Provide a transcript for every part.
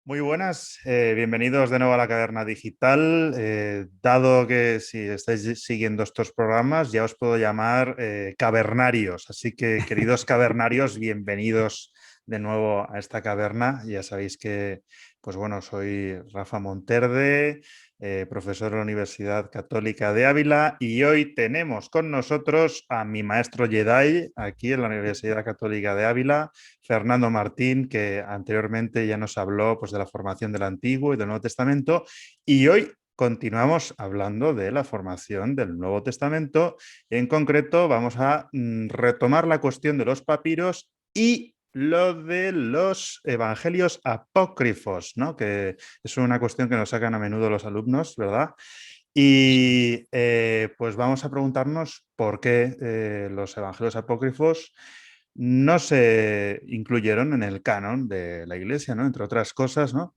Muy buenas, bienvenidos de nuevo a la Caverna Digital. Dado que si estáis siguiendo estos programas, ya os puedo llamar cavernarios. Así que, queridos cavernarios, bienvenidos de nuevo a esta caverna. Ya sabéis que, pues bueno, soy Rafa Monterde, profesor de la Universidad Católica de Ávila, y hoy tenemos con nosotros a mi maestro Jedi aquí en la Universidad Católica de Ávila, Fernando Martín, que anteriormente ya nos habló pues, de la formación del Antiguo y del Nuevo Testamento, y hoy continuamos hablando de la formación del Nuevo Testamento. En concreto, vamos a retomar la cuestión de los papiros y lo de los evangelios apócrifos, ¿no? Que es una cuestión que nos sacan a menudo los alumnos, ¿verdad? Y pues vamos a preguntarnos por qué los evangelios apócrifos no se incluyeron en el canon de la Iglesia, ¿no? Entre otras cosas, ¿no?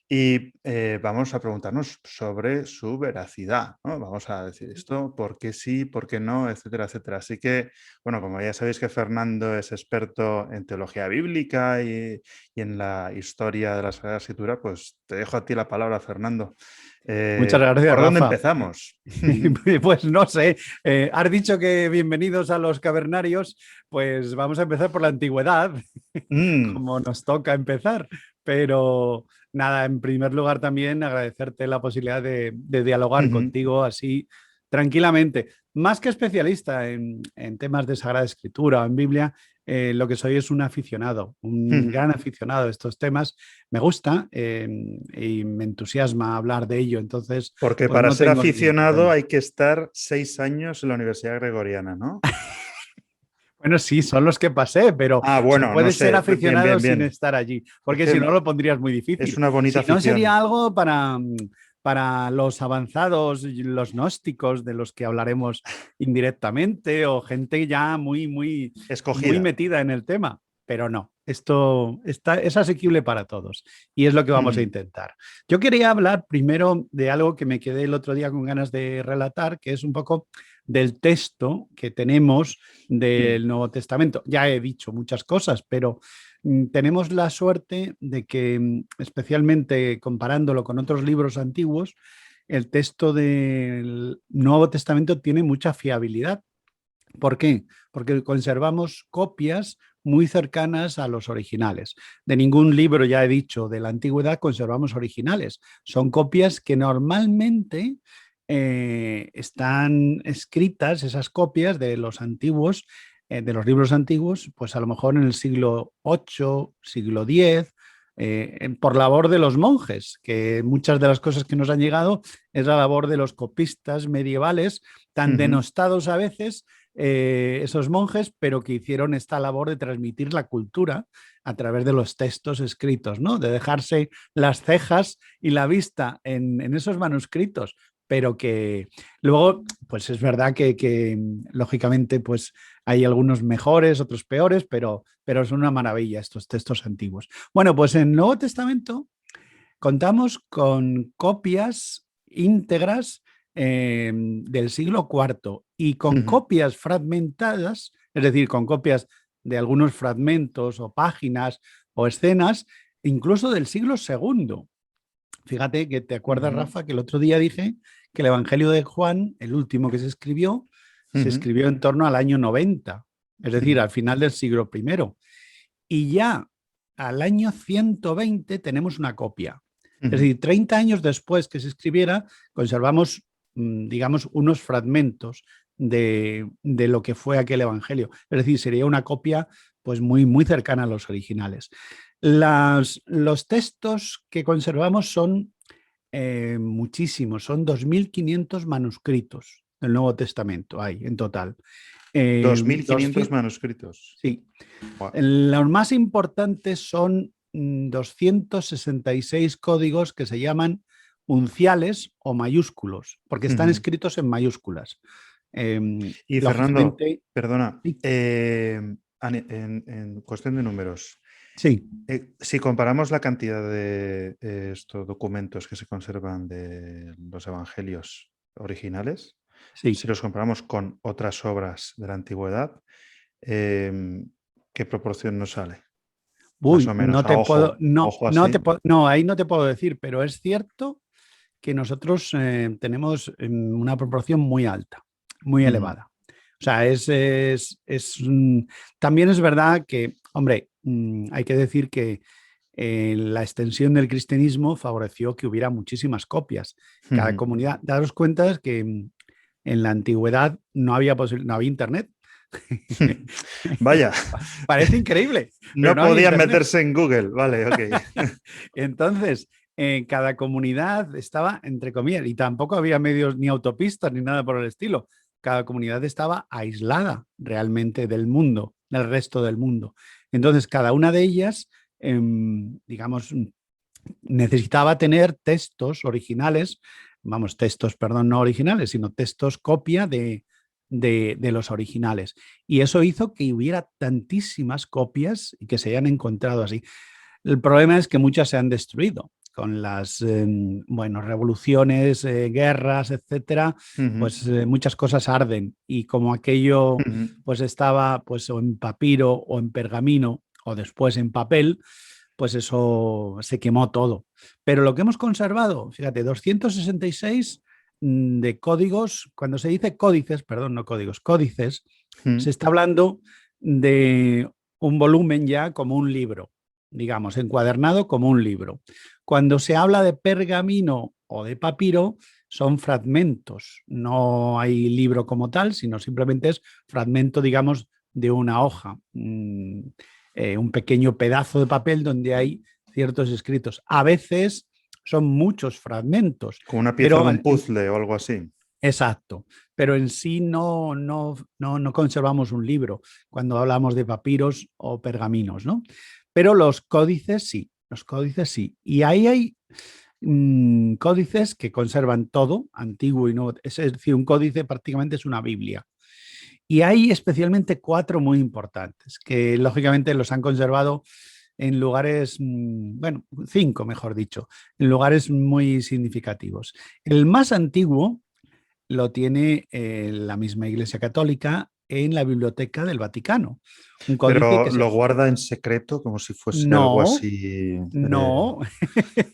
Y vamos a preguntarnos sobre su veracidad, ¿no? Vamos a decir esto, por qué sí, por qué no, etcétera, etcétera. Así que, bueno, como ya sabéis que Fernando es experto en teología bíblica y en la historia de la Sagrada Escritura, pues te dejo a ti la palabra, Fernando. Muchas gracias, ¿Por dónde Rafa. empezamos? Pues no sé, has dicho que bienvenidos a los cavernarios, pues vamos a empezar por la antigüedad, Mm, como nos toca empezar. Pero nada, en primer lugar también agradecerte la posibilidad de dialogar ujú, contigo así tranquilamente. Más que especialista en temas de Sagrada Escritura o en Biblia, lo que soy es un aficionado, un ujú. gran aficionado de estos temas. Me gusta y me entusiasma hablar de ello. Entonces, Porque pues para no ser tengo ningún aficionado problema. hay que estar 6 años en la Universidad Gregoriana, ¿no? Bueno, sí, son los que pasé, pero Ah, se bueno, no puede ser sé. Bien, aficionado bien, sin bien. estar allí, Es porque que si no lo pondrías muy es difícil. una bonita Si no, afición. sería algo para los avanzados, y los gnósticos, de los que hablaremos indirectamente, o gente ya muy Escogida. metida en el tema. Pero no, es asequible para todos y es lo que vamos a Ujú, intentar. Yo quería hablar primero de algo que me quedé el otro día con ganas de relatar, que es un poco del texto que tenemos mm, del Nuevo Testamento. Ya he dicho muchas cosas, pero tenemos la suerte de que, especialmente comparándolo con otros libros antiguos, el texto del Nuevo Testamento tiene mucha fiabilidad. ¿Por qué? Porque conservamos copias muy cercanas a los originales. De ningún libro, ya he dicho, de la antigüedad conservamos originales. Son copias que normalmente están escritas, esas copias de los antiguos, de los libros antiguos, pues a lo mejor en el siglo VIII, siglo X, por labor de los monjes, que muchas de las cosas que nos han llegado es la labor de los copistas medievales, tan ujú. denostados a veces esos monjes, pero que hicieron esta labor de transmitir la cultura a través de los textos escritos, ¿no? De dejarse las cejas y la vista en esos manuscritos, pero que luego, pues es verdad que lógicamente, pues hay algunos mejores, otros peores, pero son una maravilla estos textos antiguos. Bueno, pues en el Nuevo Testamento contamos con copias íntegras del siglo IV y con Ujú. copias fragmentadas, es decir, con copias de algunos fragmentos o páginas o escenas, incluso del siglo II. Fíjate que te acuerdas, Ujú. Rafa, que el otro día dije que el Evangelio de Juan, el último que se Ujú. escribió en torno al año 90, es decir, Ujú. al final del siglo I. Y ya al año 120 tenemos una copia. Es Ujú. decir, 30 años después que se escribiera, conservamos, digamos, unos fragmentos de lo que fue aquel evangelio. Es decir, sería una copia pues muy cercana a los originales. Los textos que conservamos son muchísimos, son 2.500 manuscritos del Nuevo Testamento, hay en total. 2500 200, manuscritos. sí, Buah. los más importantes son 266 códigos que se llaman unciales o mayúsculos, porque están Ujú. escritos en mayúsculas. Y Fernando, Lógicamente, perdona, sí. en cuestión de números, Sí, si comparamos la cantidad de estos documentos que se conservan de los evangelios originales, sí. si los comparamos con otras obras de la antigüedad, ¿qué proporción nos sale? Más o Uy, menos, a ojo, ojo así. no, ahí no te puedo decir, pero es cierto que nosotros tenemos una proporción muy alta, muy Ujú, elevada. O sea, también es verdad que, hombre, hay que decir que la extensión del cristianismo favoreció que hubiera muchísimas copias. Cada ujú. comunidad, daros cuenta que en la antigüedad no había internet. Vaya, Parece increíble, pero no no había podían internet. meterse en Google. Vale, ok. Entonces, cada comunidad estaba, entre comillas, y tampoco había medios ni autopistas ni nada por el estilo. Cada comunidad estaba aislada realmente del mundo, del resto del mundo. Entonces, cada una de ellas, digamos, necesitaba tener textos originales, vamos, textos, perdón, no originales, sino textos copia de los originales. Y eso hizo que hubiera tantísimas copias y que se hayan encontrado así. El problema es que muchas se han destruido con las bueno, revoluciones, guerras, etcétera, Ujú, pues muchas cosas arden y como aquello ujú. pues estaba pues o en papiro o en pergamino o después en papel, pues eso se quemó todo. Pero lo que hemos conservado, fíjate, 266 de códigos, cuando se dice códices, perdón, no códigos, códices, se Mm. está hablando de un volumen ya como un libro, digamos, encuadernado como un libro. Cuando se habla de pergamino o de papiro, son fragmentos, no hay libro como tal, sino simplemente es fragmento, digamos, de una hoja, un pequeño pedazo de papel donde hay ciertos escritos. A veces son muchos fragmentos, Como una pieza de pero un puzzle o algo así. exacto, pero en sí no conservamos un libro cuando hablamos de papiros o pergaminos, ¿no? Pero los códices sí, los códices sí. Y ahí hay códices que conservan todo, antiguo y nuevo. Es decir, un códice prácticamente es una Biblia. Y hay especialmente cuatro muy importantes, que lógicamente los han conservado en lugares, bueno, cinco, mejor dicho, en lugares muy significativos. El más antiguo lo tiene la misma Iglesia Católica en la Biblioteca del Vaticano. Un códice Pero que se... lo guarda en secreto como si fuese algo No, así, no.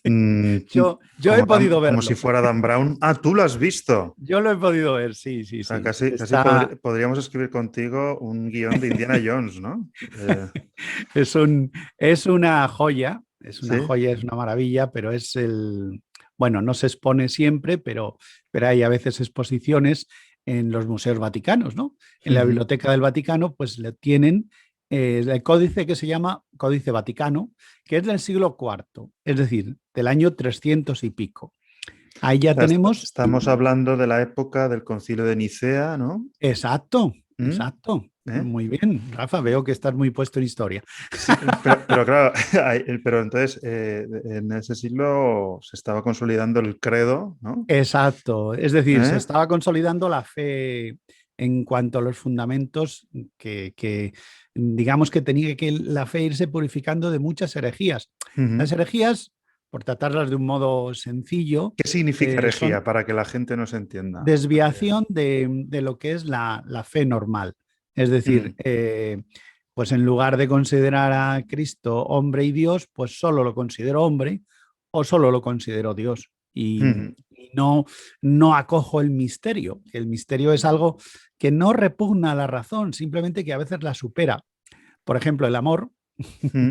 mm, Yo he podido como si verlo. fuera Dan Brown. Ah, tú lo has visto. Yo lo he podido ver, sí, sí, O sea, sí. casi Está, podríamos escribir contigo un guión de Indiana Jones, ¿no? es un, es una joya, Sí. es una maravilla, pero bueno, no se expone siempre, pero hay a veces exposiciones en los museos vaticanos, ¿no? En la Ujú. Biblioteca del Vaticano, pues le tienen el códice que se llama Códice Vaticano, que es del siglo IV, es decir, del año 300 y pico. Ahí O ya sea, tenemos, estamos hablando de la época del Concilio de Nicea, ¿no? exacto, ¿Mm? exacto. ¿Eh? Muy bien, Rafa, veo que estás muy puesto en historia. Sí, pero claro, pero entonces en ese siglo se estaba consolidando el credo, ¿no? Exacto, es decir, se ¿Eh? estaba consolidando la fe en cuanto a los fundamentos digamos que tenía que la fe irse purificando de muchas herejías. Las Ujú. herejías, por tratarlas de un modo sencillo, ¿Qué significa herejía son para que la gente nos entienda? desviación de lo que es la fe normal. Es decir, Mm, pues en lugar de considerar a Cristo hombre y Dios, pues solo lo considero hombre o solo lo considero Dios. ujú, Y no acojo el misterio, que el misterio es algo que no repugna a la razón, simplemente que a veces la supera. Por ejemplo, el amor mm.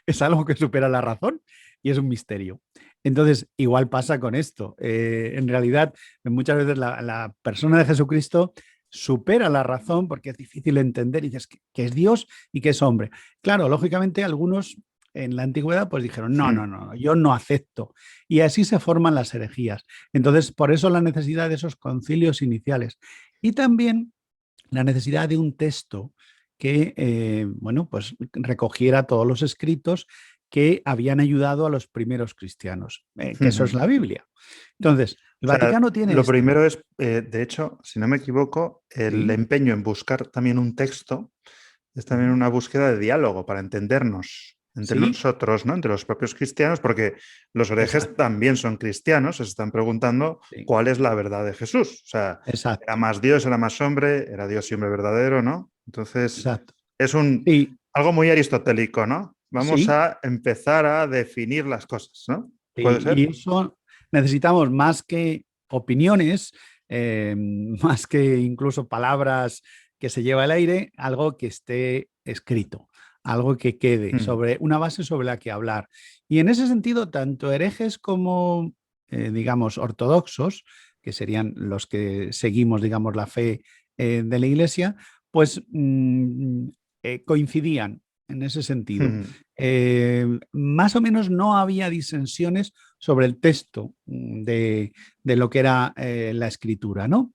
es algo que supera la razón y es un misterio. Entonces, igual pasa con esto. En realidad, muchas veces la persona de Jesucristo supera la razón porque es difícil entender y dices que es Dios y que es hombre. Claro, lógicamente algunos en la antigüedad pues dijeron, no, no, Mm. no, yo no acepto. Y así se forman las herejías. Entonces, por eso la necesidad de esos concilios iniciales. Y también la necesidad de un texto que, bueno, pues recogiera todos los escritos que habían ayudado a los primeros cristianos, que eso es Ujú. la Biblia. Entonces, el O sea, Vaticano tiene lo esto. primero es, de hecho, si no me equivoco, el ¿Sí? empeño en buscar también un texto es también una búsqueda de diálogo para entendernos entre Sí, nosotros, ¿no? Entre los propios cristianos, porque los herejes exacto, también son cristianos, se están preguntando sí, cuál es la verdad de Jesús. O sea, era exacto, más Dios, era más hombre, era Dios y hombre verdadero, ¿no? Entonces, exacto. es Sí, algo muy aristotélico, ¿no? Vamos sí, a empezar a definir las cosas, ¿no? ¿Puede sí. Y ser? eso necesitamos más que opiniones, más que incluso palabras que se lleva al aire, algo que esté escrito, algo que quede Mm, sobre una base sobre la que hablar. Y en ese sentido, tanto herejes como, digamos, ortodoxos, que serían los que seguimos, digamos, la fe de la Iglesia, pues coincidían en ese sentido. mm, Más o menos no había disensiones sobre el texto de lo que era la escritura, ¿no?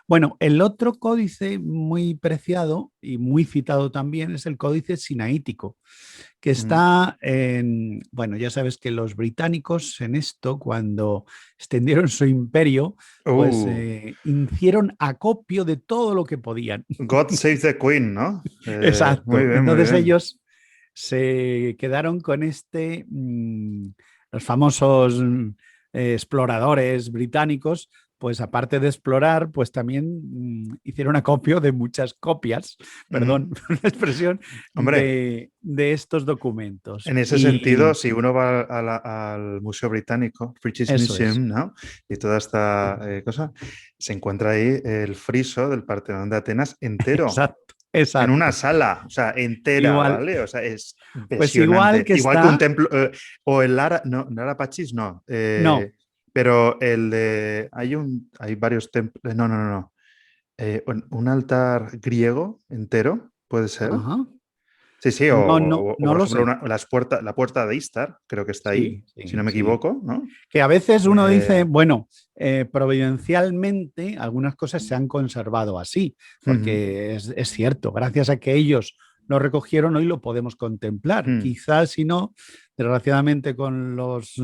Bueno, el otro códice muy preciado y muy citado también es el códice sinaítico, que mm. está en, bueno, ya sabes que los británicos en esto, cuando extendieron su imperio, pues Uh, hicieron acopio de todo lo que podían. God Save the Queen, ¿no? Muy Exacto. bien, muy Entonces bien. ellos se quedaron con los famosos exploradores británicos, pues aparte de explorar, pues también hicieron acopio de muchas copias, Ujú. perdón, la expresión, Hombre, de estos documentos. en ese sentido, Y si uno va al Museo Británico, British eso es. Museum, ¿no? Y toda esta cosa, se encuentra ahí el friso del Partenón de Atenas entero, Exacto, en una exacto. sala, o sea, entera, Igual, ¿vale? O sea, es pues igual impresionante. que Igual que un está, templo, o el Ara, no, no era Pachís, no. no, Pero el de, hay varios templos, no, no, no, no. Un altar griego entero, puede ser. ajá, Sí, sí, no, no, o no por lo ejemplo sé. la puerta de Istar, creo que está ahí, Sí, si sí, no me sí. equivoco, ¿no? Que a veces uno dice, Eh, bueno, providencialmente algunas cosas se han conservado así, ujú, porque es cierto, gracias a que ellos lo recogieron, hoy lo podemos contemplar. mm. Quizás si no, desgraciadamente con los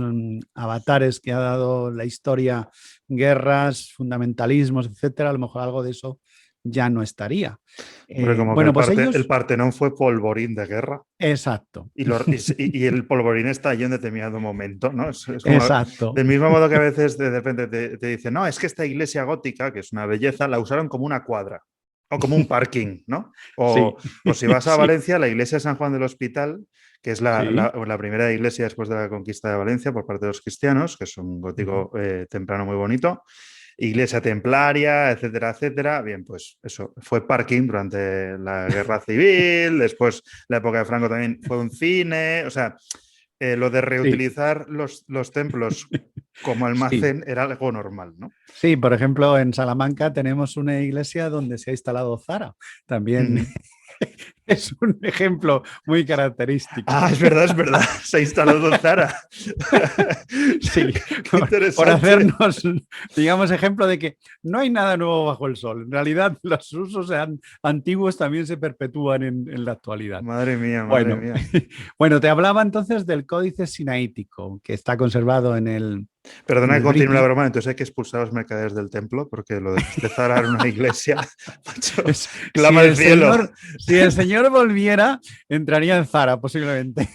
avatares que ha dado la historia, guerras, fundamentalismos, etcétera, a lo mejor algo de eso ya no estaría. Hombre, como que Bueno, pues el ellos, Partenón fue polvorín de guerra exacto, y el polvorín está ahí en determinado momento, ¿no? Es como, exacto, del mismo modo que a veces de repente te dicen, no, es que esta iglesia gótica, que es una belleza, la usaron como una cuadra o como un parking, ¿no? sí, O si vas a sí, Valencia, la iglesia de San Juan del Hospital, que es sí. la primera iglesia después de la conquista de Valencia por parte de los cristianos, que es un Ujú. gótico temprano muy bonito, iglesia templaria, etcétera, etcétera. Bien, pues eso, fue parking durante la guerra civil, después la época de Franco también fue un cine, o sea, lo de Sí, reutilizar los templos como sí, almacén era algo normal, ¿no? sí, por ejemplo, en Salamanca tenemos una iglesia donde se ha instalado Zara. También Ujú. es un ejemplo muy característico. Ah, es verdad, se ha instalado Zara. Sí, Qué por interesante. hacernos, digamos, ejemplo de que no hay nada nuevo bajo el sol. En realidad, los usos antiguos también se perpetúan en la actualidad. Madre mía, madre Bueno, mía. bueno, te hablaba entonces del Códice Sinaítico, que está conservado en Perdona que el continúe la British. broma, entonces hay que expulsar a los mercaderes del templo, porque lo de Zara en una iglesia, macho, Si clama al el cielo. señor, si el señor volviera, entraría en Zara posiblemente.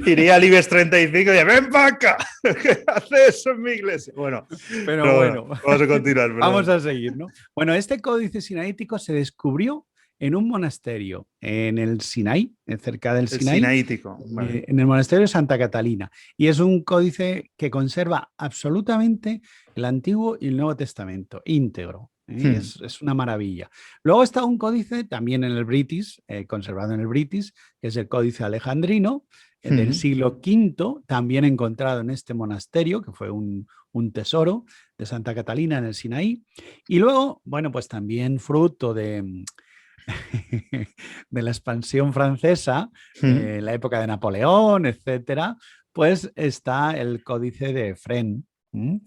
Iría al IBEX 35 y diría, ven para acá, ¿qué hace eso en mi iglesia? Bueno, Pero pero bueno, bueno, vamos a continuar, vamos perdón. a seguir, ¿no? Bueno, este códice sinaítico se descubrió en un monasterio en el Sinaí, cerca del El Sinaí, sinaítico, vale. en el monasterio de Santa Catalina. Y es un códice que conserva absolutamente el Antiguo y el Nuevo Testamento, íntegro. Hmm, Es una maravilla. Luego está un códice también en el British, conservado en el British, que es el códice alejandrino del hmm, siglo V, también encontrado en este monasterio, que fue un tesoro de Santa Catalina en el Sinaí. Y luego, bueno, pues también fruto de la expansión francesa, hmm. la época de Napoleón, etcétera, pues está el Códice de Efrén, del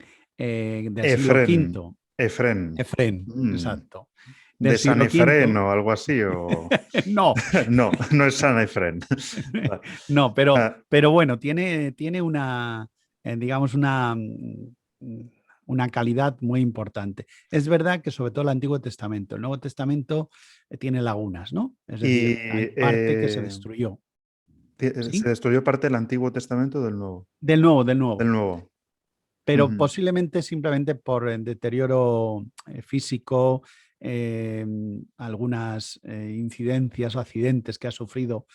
siglo Efren, V. Efren. Efrén, Hmm. exacto. Del De San siglo Efren V. o algo así, o... No, No, no es San Efren. Vale. no, Ah, pero bueno, tiene una, digamos, una una calidad muy importante. Es verdad que sobre todo el Antiguo Testamento, el Nuevo Testamento tiene lagunas, ¿no? Es Y decir, hay parte que se destruyó, se ¿sí? destruyó parte del Antiguo Testamento o del Nuevo. Del Nuevo, del Nuevo. Del Nuevo. Pero Ujú, posiblemente simplemente por el deterioro físico, algunas incidencias o accidentes que ha sufrido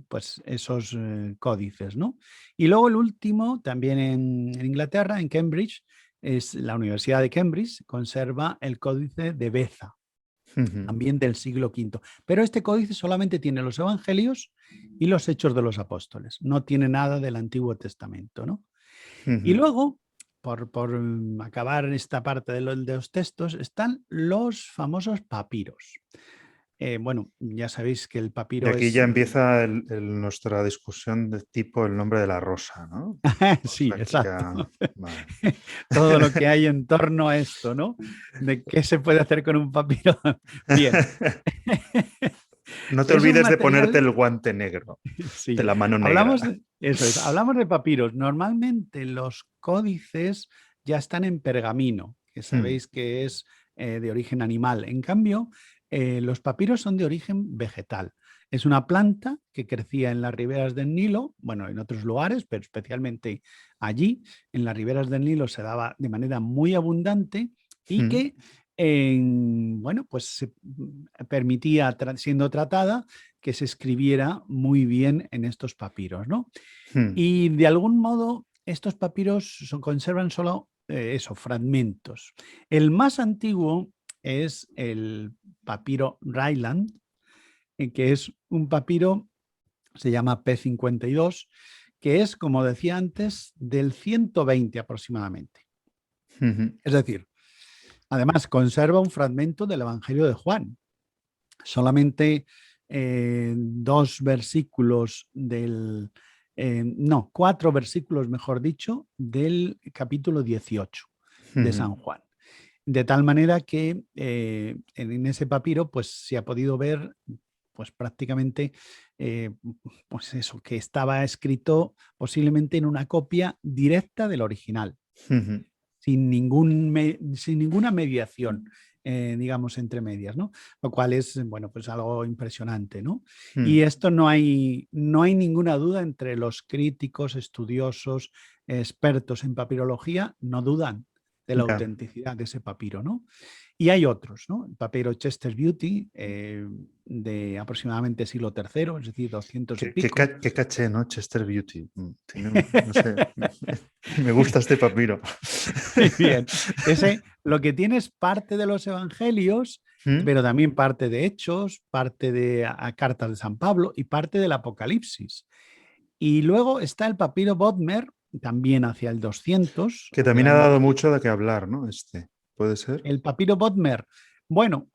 pues esos códices, ¿no? Y luego el último, también en Inglaterra, en Cambridge, es la Universidad de Cambridge, conserva el Códice de Beza, ujú, también del siglo V. Pero este códice solamente tiene los Evangelios y los Hechos de los Apóstoles, no tiene nada del Antiguo Testamento, ¿no? Y ujú. luego, por acabar esta parte de los textos, están los famosos papiros. Bueno, ya sabéis que el Y papiro aquí es... ya empieza nuestra discusión de tipo el nombre de la rosa, ¿no? Pues Sí, aquí exacto. ya. Vale. Todo lo que hay en torno a esto, ¿no? De qué se puede hacer con un papiro. Bien. No te Es un olvides de ponerte material... el guante negro de Sí, la mano hablamos negra. eso es, hablamos de papiros. Normalmente los códices ya están en pergamino, que Mm, sabéis que es de origen animal. En cambio, los papiros son de origen vegetal. Es una planta que crecía en las riberas del Nilo, bueno, en otros lugares, pero especialmente allí, en las riberas del Nilo se daba de manera muy abundante y mm, que bueno, pues se permitía, siendo tratada, que se escribiera muy bien en estos papiros, ¿no? mm, Y de algún modo estos papiros conservan solo eso, fragmentos. El más antiguo es el papiro Ryland, que es un papiro, se llama P52, que es, como decía antes, del 120 aproximadamente. ujú, Es decir, además conserva un fragmento del Evangelio de Juan. Solamente dos versículos no, cuatro versículos, mejor dicho, del capítulo 18 de ujú. San Juan. De tal manera que en ese papiro pues se ha podido ver pues prácticamente pues eso, que estaba escrito posiblemente en una copia directa del original Ujú. sin ninguna mediación, digamos, entre medias, ¿no? Lo cual es, bueno, pues algo impresionante, ¿no? Y Mm, esto no hay ninguna duda entre los críticos, estudiosos, expertos en papirología, no dudan de la ya. autenticidad de ese papiro, ¿no? Y hay otros, ¿no? El papiro Chester Beauty, de aproximadamente siglo III, es decir, 200 y pico. Qué caché, ¿no? Chester Beauty. No sé, me gusta este papiro. Muy bien. Ese lo que tiene es parte de los evangelios, ¿Mm? pero también parte de Hechos, parte de cartas de San Pablo y parte del Apocalipsis. Y luego está el papiro Bodmer, también hacia el 200, Que hacia el también ha año dado 200. mucho de qué hablar, ¿no? ¿Puede ser? El papiro Bodmer, bueno,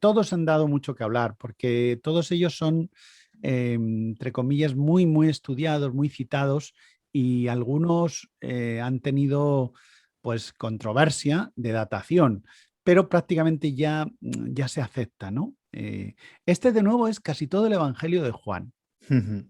todos han dado mucho que hablar, porque todos ellos son, entre comillas, muy, muy estudiados, muy citados, y algunos han tenido pues controversia de datación, pero prácticamente ya se acepta, ¿no? Este de nuevo es casi todo el Evangelio de Juan. Ujú.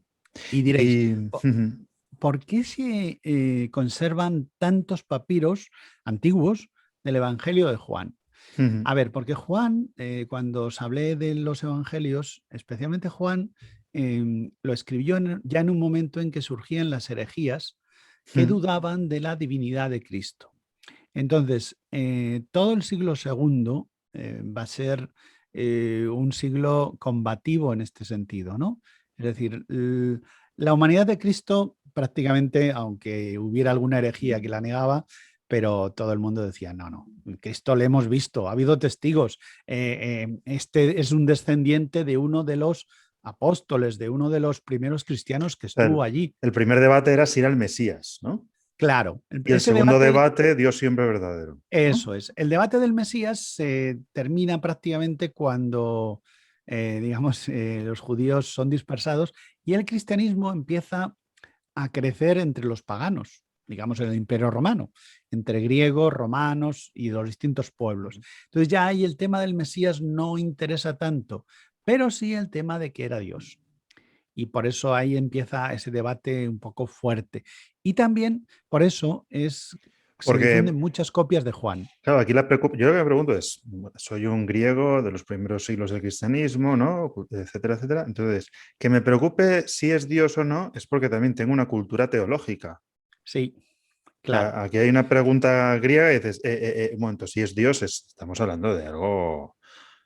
Y diréis, Y ujú, ¿por qué se conservan tantos papiros antiguos del Evangelio de Juan? ujú, A ver, porque Juan, cuando os hablé de los evangelios, especialmente Juan, lo escribió ya en un momento en que surgían las herejías que ujú, dudaban de la divinidad de Cristo. Entonces, todo el siglo segundo va a ser un siglo combativo en este sentido, ¿no? Es decir, la humanidad de Cristo prácticamente, aunque hubiera alguna herejía que la negaba, pero todo el mundo decía, no, no, Cristo le hemos visto, ha habido testigos, este es un descendiente de uno de los apóstoles, de uno de los primeros cristianos que sea, estuvo allí. el primer debate era si era el Mesías, ¿no? Claro, Y el ese segundo debate. debate, Dios siempre verdadero, ¿no? Eso es. El debate del Mesías se termina prácticamente cuando, digamos, los judíos son dispersados y el cristianismo empieza a crecer entre los paganos, digamos, en el Imperio Romano, entre griegos, romanos y los distintos pueblos. Entonces ya ahí el tema del Mesías no interesa tanto, pero sí el tema de que era Dios. Y por eso ahí empieza ese debate un poco fuerte. Y también por eso es Se Porque, difunden muchas copias de Juan. claro, aquí yo lo que me pregunto es, soy un griego de los primeros siglos del cristianismo, ¿no? Etcétera, etcétera. Entonces, que me preocupe si es Dios o no es porque también tengo una cultura teológica. Sí, O sea, claro. aquí hay una pregunta griega y dices, un momento, si es Dios, estamos hablando de algo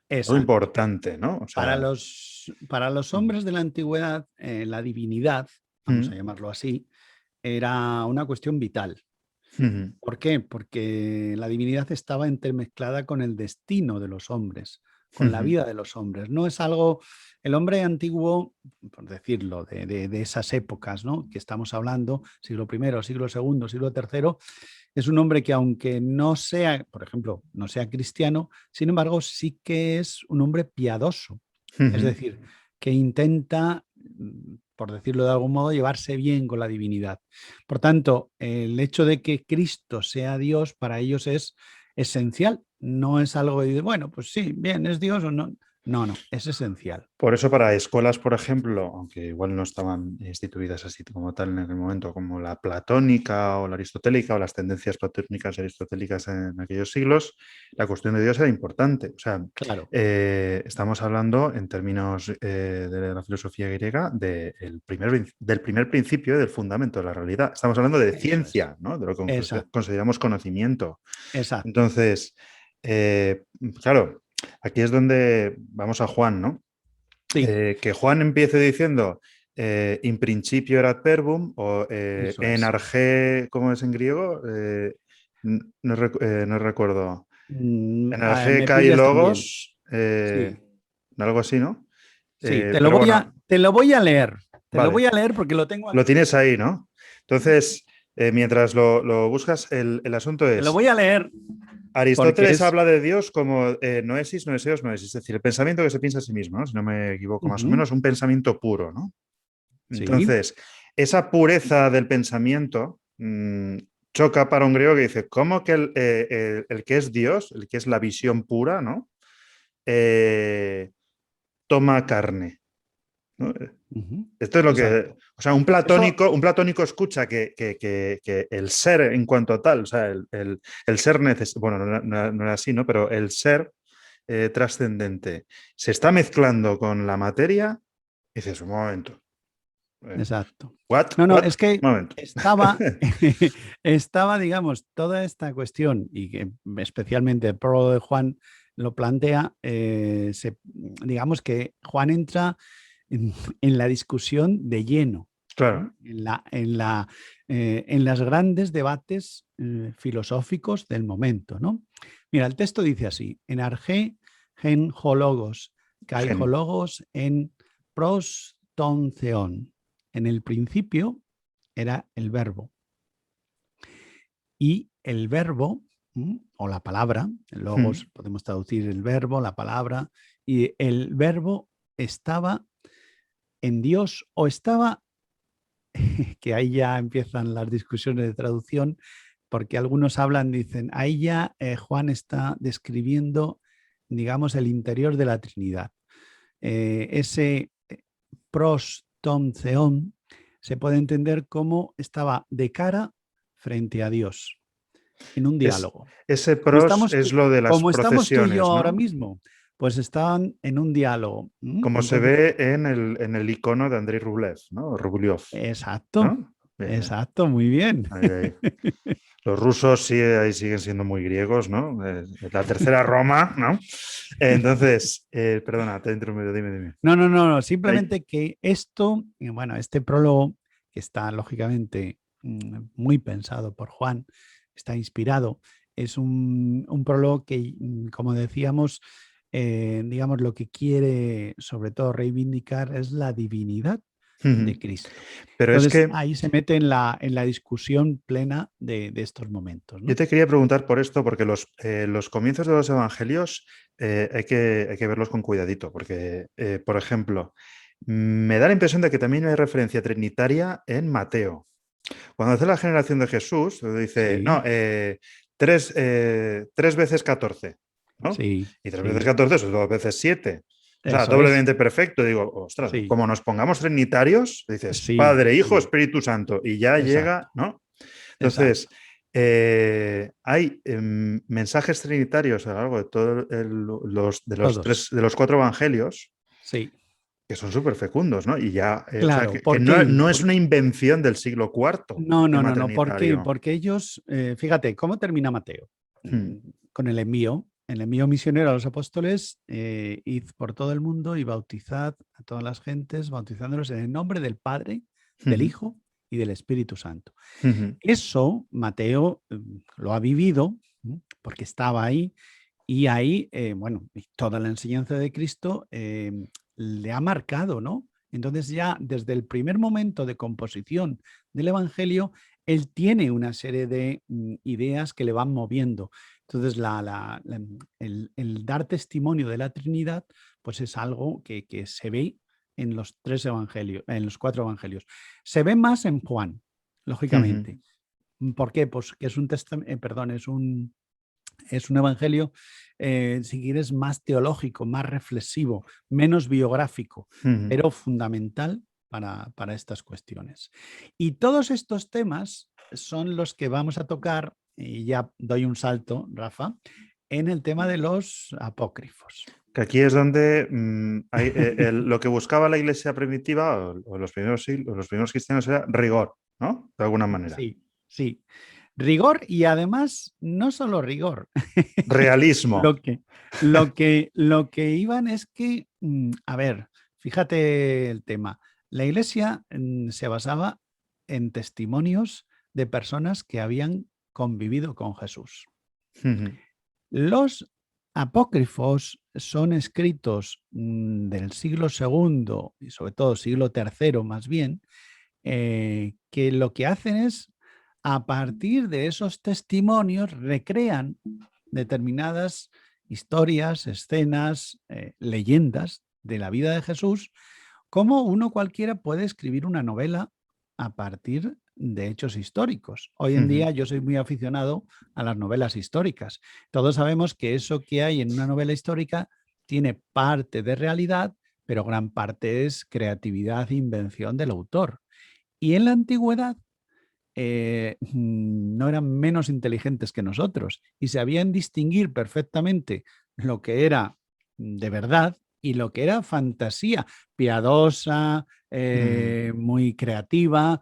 Exacto. importante, ¿no? O Para sea, los hombres de la antigüedad, la divinidad, vamos a mm, llamarlo así, era una cuestión vital. mm, ¿Por qué? Porque la divinidad estaba entremezclada con el destino de los hombres, con la mm, vida de los hombres. No es algo, el hombre antiguo, por decirlo, de esas épocas, ¿no? Que estamos hablando, siglo I, siglo II, siglo III, es un hombre que aunque no sea, por ejemplo, no sea cristiano, sin embargo, sí que es un hombre piadoso. Es mm. decir, que intenta, por decirlo de algún modo, llevarse bien con la divinidad. Por tanto, el hecho de que Cristo sea Dios para ellos es esencial. No es algo de, bueno, pues sí, bien, es Dios o no. No, no, es esencial. Por eso para escuelas, por ejemplo, aunque igual no estaban instituidas así como tal en el momento, como la platónica o la aristotélica o las tendencias platónicas y aristotélicas en aquellos siglos, la cuestión de Dios era importante. O sea, Claro, estamos hablando en términos de la filosofía griega del primer principio, del fundamento de la realidad. Estamos hablando de eso es. ciencia, ¿no? De lo que Exacto, consideramos conocimiento. exacto. Entonces, eh, claro, aquí es donde vamos a Juan, ¿no? Sí, Que Juan empiece diciendo in principio erat verbum o eso en es. arge, ¿cómo es en griego? No recuerdo. En arge Me kai pillas también. logos, Sí, algo así, ¿no? sí, Pero bueno, te lo voy a leer. Te lo vale, voy a leer porque lo tengo lo aquí. tienes ahí, ¿no? Entonces, mientras lo buscas, el asunto Te lo es, voy a leer porque Aristóteles es... habla de Dios como noesis, noeseos, noesis, es decir, el pensamiento que se piensa a sí mismo, ¿no? Si no me equivoco, más o Ujú, menos, un pensamiento puro, ¿no? sí, Entonces, esa pureza del pensamiento choca para un griego que dice, ¿cómo que el que es Dios, el que es la visión pura, ¿no? Eh, toma carne, ¿no? ujú, Esto es lo que, exacto. o sea, Eso, un platónico escucha que el ser en cuanto a tal, o sea, el ser bueno, no era así, ¿no? Pero el ser trascendente se está mezclando con la materia y dices, un momento, eh, exacto. ¿what? No, no, ¿What? es que Un momento. estaba, estaba, digamos, toda esta cuestión y que especialmente el prólogo de Juan lo plantea, digamos que Juan entra en la discusión de lleno, Claro. en las grandes debates filosóficos del momento, ¿no? Mira, el texto dice así, en arge gen hologos, kai Gen. hologos en pros ton theon. En el principio era el verbo y el verbo o la palabra, el logos podemos traducir el verbo, la palabra, y el verbo estaba en Dios o estaba, que ahí ya empiezan las discusiones de traducción, porque algunos hablan, dicen, ahí ya Juan está describiendo, digamos, el interior de la Trinidad. Ese pros tom theon se puede entender como estaba de cara frente a Dios, en un diálogo. Ese Como pros estamos es tú, lo de las como estamos tú y yo procesiones, ahora ¿no? mismo, pues estaban en un diálogo. Como se Entonces, ve en el icono de Andrei Rublev, ¿no? Rubliov, exacto, ¿no? Bien, bien. exacto, muy bien. Ahí, ahí. Los rusos sí, ahí siguen siendo muy griegos, ¿no? La tercera Roma, ¿no? Entonces, perdona, te he interrumpido, dime, dime. No, no, no, no, Ahí. simplemente que esto, bueno, este prólogo, que está lógicamente muy pensado por Juan, está inspirado, es un prólogo que, como decíamos, digamos, lo que quiere sobre todo reivindicar es la divinidad de Cristo. Pero es Entonces, que ahí se mete en la discusión plena de estos momentos, yo ¿no? te quería preguntar por esto, porque los comienzos de los evangelios hay que verlos con cuidadito, porque, por ejemplo, me da la impresión de que también hay referencia trinitaria en Mateo. Cuando hace la generación de Jesús, dice, no, Sí, tres veces 14, ¿no? sí, Y tres veces sí, 14 son dos veces 7. O sea, eso es, doblemente perfecto. Digo, ostras, sí, como nos pongamos trinitarios, dices, sí, Padre, Hijo, sí, Espíritu Santo, y ya llega, exacto, ¿no? Entonces, exacto. Hay mensajes trinitarios a lo largo de Todos. de los cuatro evangelios Sí, que son súper fecundos, ¿no? Y ya, o sea, claro. que ¿Por qué? no es una invención del siglo IV, el No, no, tema no, no. ¿Por qué? trinitario. Porque ellos, fíjate, ¿cómo termina Mateo? Hmm, Con el envío misionero a los apóstoles, id por todo el mundo y bautizad a todas las gentes, bautizándolos en el nombre del Padre, del hmm, Hijo y del Espíritu Santo. hmm, Eso Mateo lo ha vivido, porque estaba ahí, y ahí, bueno, y toda la enseñanza de Cristo le ha marcado, ¿no? Entonces ya desde el primer momento de composición del Evangelio, él tiene una serie de ideas que le van moviendo. Entonces el dar testimonio de la Trinidad, pues es algo que se ve en los tres evangelios, en los cuatro evangelios. Se ve más en Juan, hmm, lógicamente. ¿Por qué? Pues que es es un evangelio, si quieres, más teológico, más reflexivo, menos biográfico, hmm. pero fundamental para estas cuestiones. Y todos estos temas son los que vamos a tocar, y ya doy un salto, Rafa, en el tema de los apócrifos. Que aquí es donde lo que buscaba la iglesia primitiva o los primeros siglos, los primeros cristianos era rigor, ¿no? De alguna manera. Sí, sí. Rigor y además no solo rigor. Realismo. Lo que, lo que iban es que, a ver, fíjate el tema. La iglesia se basaba en testimonios de personas que habían convivido con Jesús. Hmm, Los apócrifos son escritos del siglo segundo y sobre todo siglo tercero más bien, que lo que hacen es, a partir de esos testimonios, recrean determinadas historias, escenas, leyendas de la vida de Jesús, como uno cualquiera puede escribir una novela a partir de hechos históricos. Hoy en hmm, día yo soy muy aficionado a las novelas históricas. Todos sabemos que eso que hay en una novela histórica tiene parte de realidad, pero gran parte es creatividad e invención del autor. Y en la antigüedad no eran menos inteligentes que nosotros y sabían distinguir perfectamente lo que era de verdad y lo que era fantasía, piadosa, hmm. muy creativa,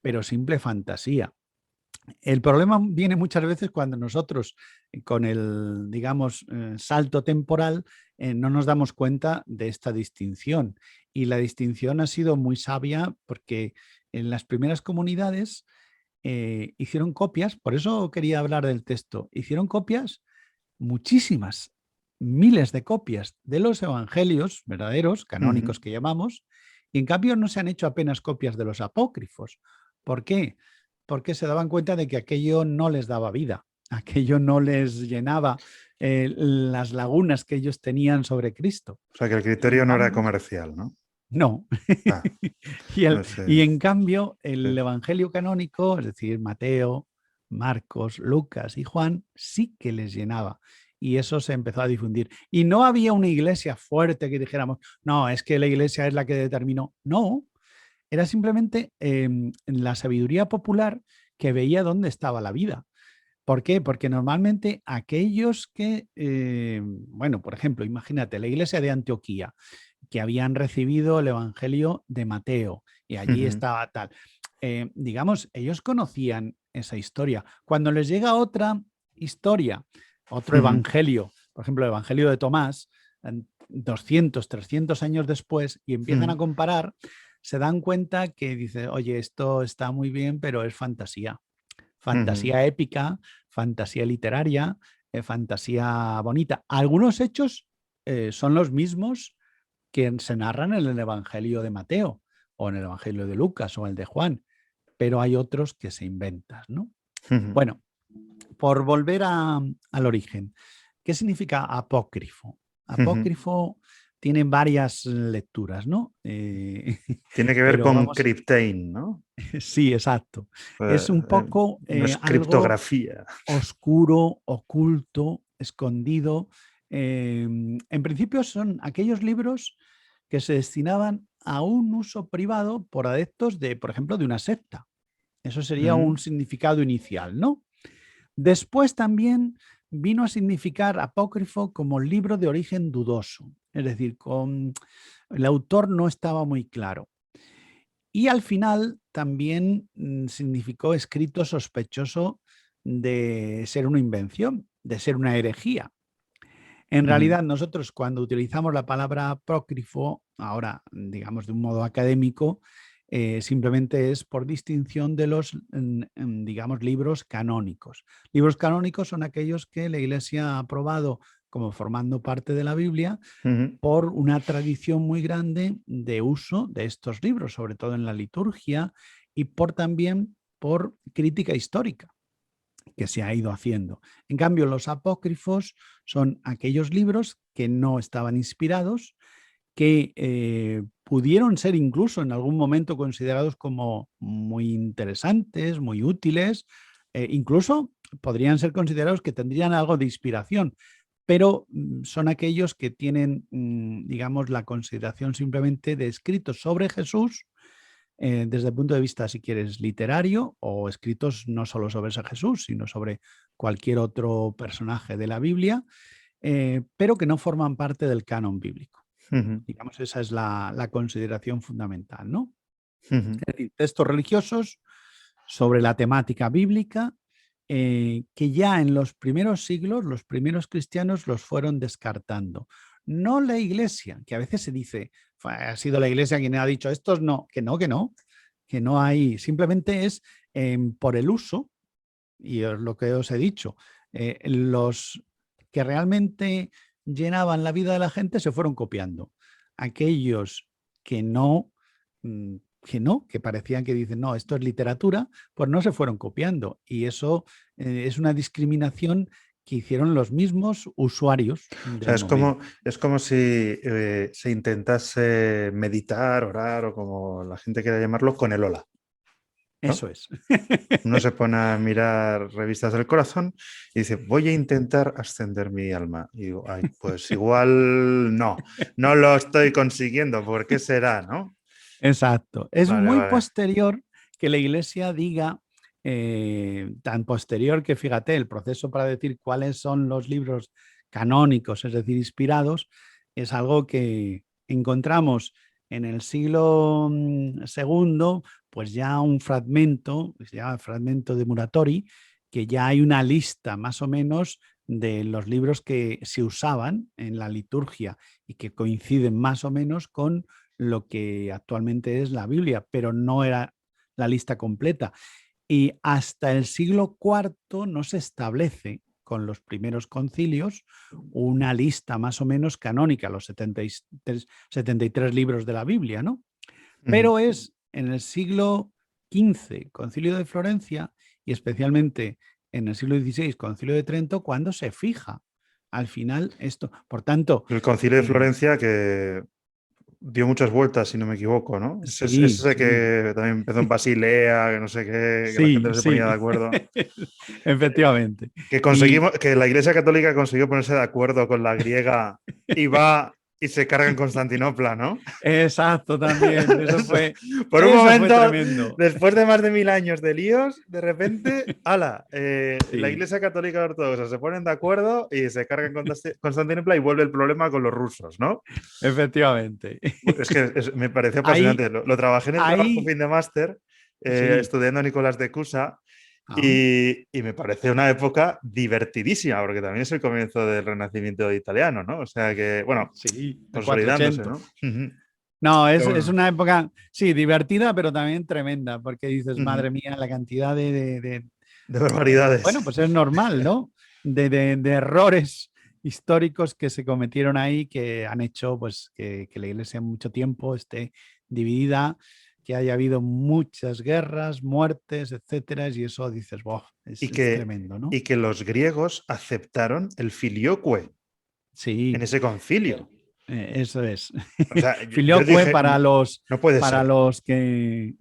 pero simple fantasía. El problema viene muchas veces cuando nosotros, con el, digamos, salto temporal, no nos damos cuenta de esta distinción. Y la distinción ha sido muy sabia porque en las primeras comunidades hicieron copias, por eso quería hablar del texto, hicieron copias, muchísimas, miles de copias de los evangelios verdaderos, canónicos que llamamos, y en cambio no se han hecho apenas copias de los apócrifos. ¿Por qué? Porque se daban cuenta de que aquello no les daba vida, aquello no les llenaba las lagunas que ellos tenían sobre Cristo. O sea que el Y en criterio no era cambio, comercial, ¿no? no. Ah, no Y sé. en cambio, el Sí. Evangelio canónico, es decir, Mateo, Marcos, Lucas y Juan, sí que les llenaba. Y eso se empezó a difundir. Y no había una iglesia fuerte que dijéramos, no, es que la iglesia es la que determinó. No, era simplemente la sabiduría popular que veía dónde estaba la vida. ¿Por qué? Porque normalmente aquellos que, bueno, por ejemplo, imagínate, la iglesia de Antioquía, que habían recibido el Evangelio de Mateo y allí Ujú, estaba tal. Digamos, ellos conocían esa historia. Cuando les llega otra historia, otro ujú, Evangelio, por ejemplo, el Evangelio de Tomás, 200, 300 años después, y empiezan a ujú, comparar, se dan cuenta que dice, oye, esto está muy bien, pero es fantasía. ujú, Fantasía épica, fantasía literaria, fantasía bonita. Algunos hechos son los mismos que se narran en el Evangelio de Mateo o en el Evangelio de Lucas o el de Juan, pero hay otros que se inventan, ¿no? ujú, Bueno, por volver al origen, ¿qué significa apócrifo? ujú. Apócrifo tiene varias lecturas, ¿no? Tiene que ver Pero con vamos, Cryptein, ¿no? sí, exacto. Eh, Es un eh, poco no es algo criptografía. oscuro, oculto, escondido. En principio son aquellos libros que se destinaban a un uso privado por adeptos de, por ejemplo, de una secta. Eso sería un Mm, significado inicial, ¿no? Después también vino a significar apócrifo como libro de origen dudoso, es decir, el autor no estaba muy claro. Y al final también significó escrito sospechoso de ser una invención, de ser una herejía. En realidad, nosotros cuando utilizamos la palabra apócrifo, ahora digamos de un modo académico, simplemente es por distinción de los, digamos, libros canónicos. Libros canónicos son aquellos que la Iglesia ha aprobado como formando parte de la Biblia por una tradición muy grande de uso de estos libros, sobre todo en la liturgia y también por crítica histórica que se ha ido haciendo. En cambio, los apócrifos son aquellos libros que no estaban inspirados, que pudieron ser incluso en algún momento considerados como muy interesantes, muy útiles, incluso podrían ser considerados que tendrían algo de inspiración, pero son aquellos que tienen, digamos, la consideración simplemente de escritos sobre Jesús, desde el punto de vista, si quieres, literario, o escritos no solo sobre ese Jesús, sino sobre cualquier otro personaje de la Biblia, pero que no forman parte del canon bíblico. Digamos, esa es la consideración fundamental, ¿no? Es decir, textos religiosos sobre la temática bíblica, que ya en los primeros siglos los primeros cristianos los fueron descartando. No la Iglesia, que a veces se dice, ha sido la Iglesia quien ha dicho estos no, que no hay, simplemente es por el uso, y es lo que os he dicho, los que realmente llenaban la vida de la gente se fueron copiando. Aquellos que no, que parecían que dicen, no, esto es literatura, pues no se fueron copiando. Y eso es una discriminación que hicieron los mismos usuarios O sea, del momento. es como si se intentase meditar, orar o como la gente quiera llamarlo, con el hola, ¿no? Eso es. Uno se pone a mirar revistas del corazón y dice, voy a intentar ascender mi alma. Y digo, ay, pues igual no lo estoy consiguiendo. ¿Por qué será, no? Exacto. Es Vale, muy vale. posterior que la Iglesia diga, tan posterior que fíjate, el proceso para decir cuáles son los libros canónicos, es decir, inspirados, es algo que encontramos en el siglo segundo, pues ya un fragmento, ya el fragmento de Muratori, que ya hay una lista más o menos de los libros que se usaban en la liturgia y que coinciden más o menos con lo que actualmente es la Biblia, pero no era la lista completa. Y hasta el siglo IV no se establece con los primeros concilios una lista más o menos canónica, los 73 libros de la Biblia, ¿no? Pero es en el siglo XV, Concilio de Florencia, y especialmente en el siglo XVI, Concilio de Trento, cuando se fija al final esto. Por tanto, El Concilio de Florencia que dio muchas vueltas, si no me equivoco, ¿no? Es sí, ese sí. que también empezó en Basilea, que no sé qué, que la gente Sí, no se ponía de sí, acuerdo. efectivamente. Que Y conseguimos, que la Iglesia Católica consiguió ponerse de acuerdo con la griega y va y se carga en Constantinopla, ¿no? exacto también, Por un eso fue momento, tremendo. después de más de 1000 años de líos, de repente, ala, la Sí, Iglesia Católica Ortodoxa se ponen de acuerdo y se carga en Constantinopla y vuelve el problema con los rusos, ¿no? efectivamente. Es que me pareció Ahí, apasionante. Lo trabajé en el trabajo ahí, fin de máster, sí. estudiando a Nicolás de Cusa, Ah, y me parece una época divertidísima, porque también es el comienzo del Renacimiento italiano, ¿no? O sea que, bueno, sí, el consolidándose, 400. ¿no? Ujú. No, Pero es bueno. una época, sí, divertida, pero también tremenda, porque dices, Ujú. madre mía, la cantidad De barbaridades. bueno, pues es normal, ¿no? De errores históricos que se cometieron ahí, que han hecho pues, que la Iglesia mucho tiempo esté dividida, que haya habido muchas guerras, muertes, etcétera, y eso dices, wow, Y es que, tremendo, ¿no? y que los griegos aceptaron el filioque en Sí, ese concilio. eso es. O sea, yo Filioque dije, no puede para ser. los que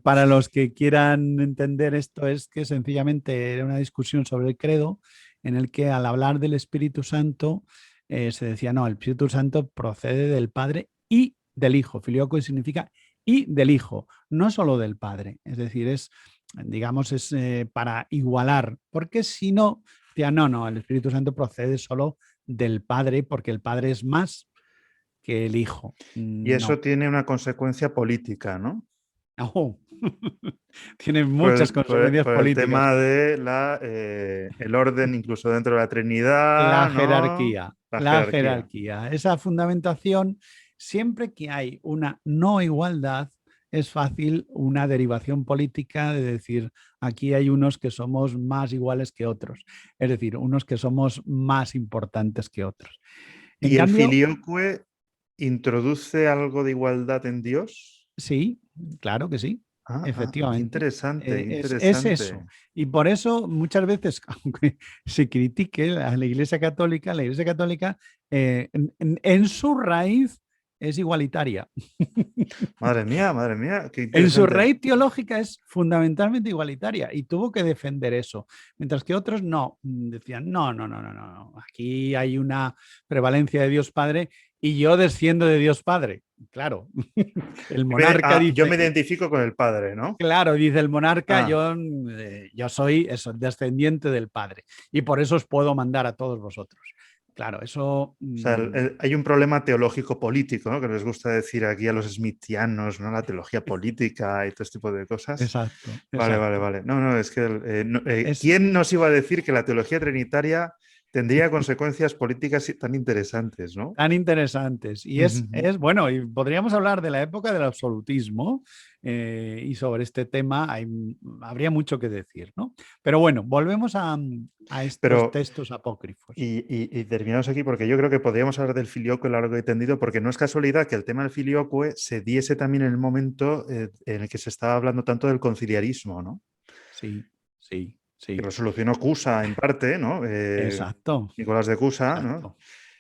para los que quieran entender esto, es que sencillamente era una discusión sobre el credo en el que al hablar del Espíritu Santo se decía, no, el Espíritu Santo procede del Padre y del Hijo. Filioque significa y del Hijo, no solo del Padre. Es decir, es digamos, es para igualar, porque si no, decía, no, el Espíritu Santo procede solo del Padre, porque el Padre es más que el Hijo. Y eso No. tiene una consecuencia política, ¿no? Oh. Tiene Por muchas el, por el- consecuencias por el políticas. tema de el orden incluso dentro de la Trinidad, ¿no? La La jerarquía. jerarquía. Esa fundamentación, siempre que hay una no igualdad, es fácil una derivación política de decir, aquí hay unos que somos más iguales que otros, es decir, unos que somos más importantes que otros. En ¿Y el cambio, filioque introduce algo de igualdad en Dios? sí, claro que sí, Qué efectivamente. interesante, Es eso. interesante. Y por eso muchas veces, aunque se critique a la Iglesia Católica en su raíz es igualitaria. Madre mía, qué En su interesante. raíz teológica es fundamentalmente igualitaria y tuvo que defender eso, mientras que otros no, decían, no, aquí hay una prevalencia de Dios Padre y yo desciendo de Dios Padre. Claro, el monarca Yo me dice, identifico con el padre, ¿no? claro, dice el monarca, Ah, yo soy eso, descendiente del Padre y por eso os puedo mandar a todos vosotros. Claro, eso... o sea, hay un problema teológico político, ¿no? Que les gusta decir aquí a los smithianos, ¿no? La teología política y todo este tipo de cosas. Exacto, Vale, vale, exacto. vale. No, es que Es ¿quién nos iba a decir que la teología trinitaria tendría consecuencias políticas tan interesantes, ¿no? tan interesantes. Y es bueno, y podríamos hablar de la época del absolutismo y sobre este tema habría mucho que decir, ¿no? Pero bueno, volvemos a estos Pero, textos apócrifos. y terminamos aquí porque yo creo que podríamos hablar del filioque largo y tendido, porque no es casualidad que el tema del filioque se diese también en el momento en el que se estaba hablando tanto del conciliarismo, ¿no? Sí, sí, Que sí. lo solucionó Cusa en parte, ¿no? Exacto, Nicolás de Cusa, ¿no? exacto.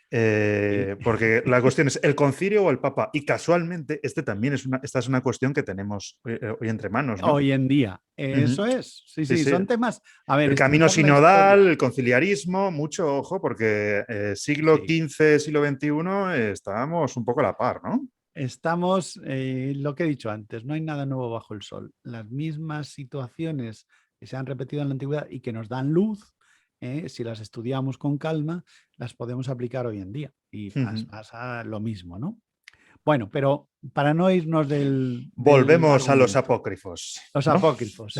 Sí. Porque la cuestión es el concilio o el papa. Y casualmente, esta es una cuestión que tenemos hoy entre manos, ¿no? Hoy en día, Ujú. eso es. Sí, Sí, sí, sí. son temas. A ver, El camino estudiar la historia. sinodal, el conciliarismo, mucho ojo, porque siglo Sí. XV, siglo XXI estábamos un poco a la par, ¿no? Estamos, lo que he dicho antes, no hay nada nuevo bajo el sol. Las mismas situaciones que se han repetido en la antigüedad y que nos dan luz, si las estudiamos con calma, las podemos aplicar hoy en día. Y Ujú. pasa lo mismo, ¿no? Bueno, pero para no irnos del Volvemos a los argumento, apócrifos, los ¿no? apócrifos.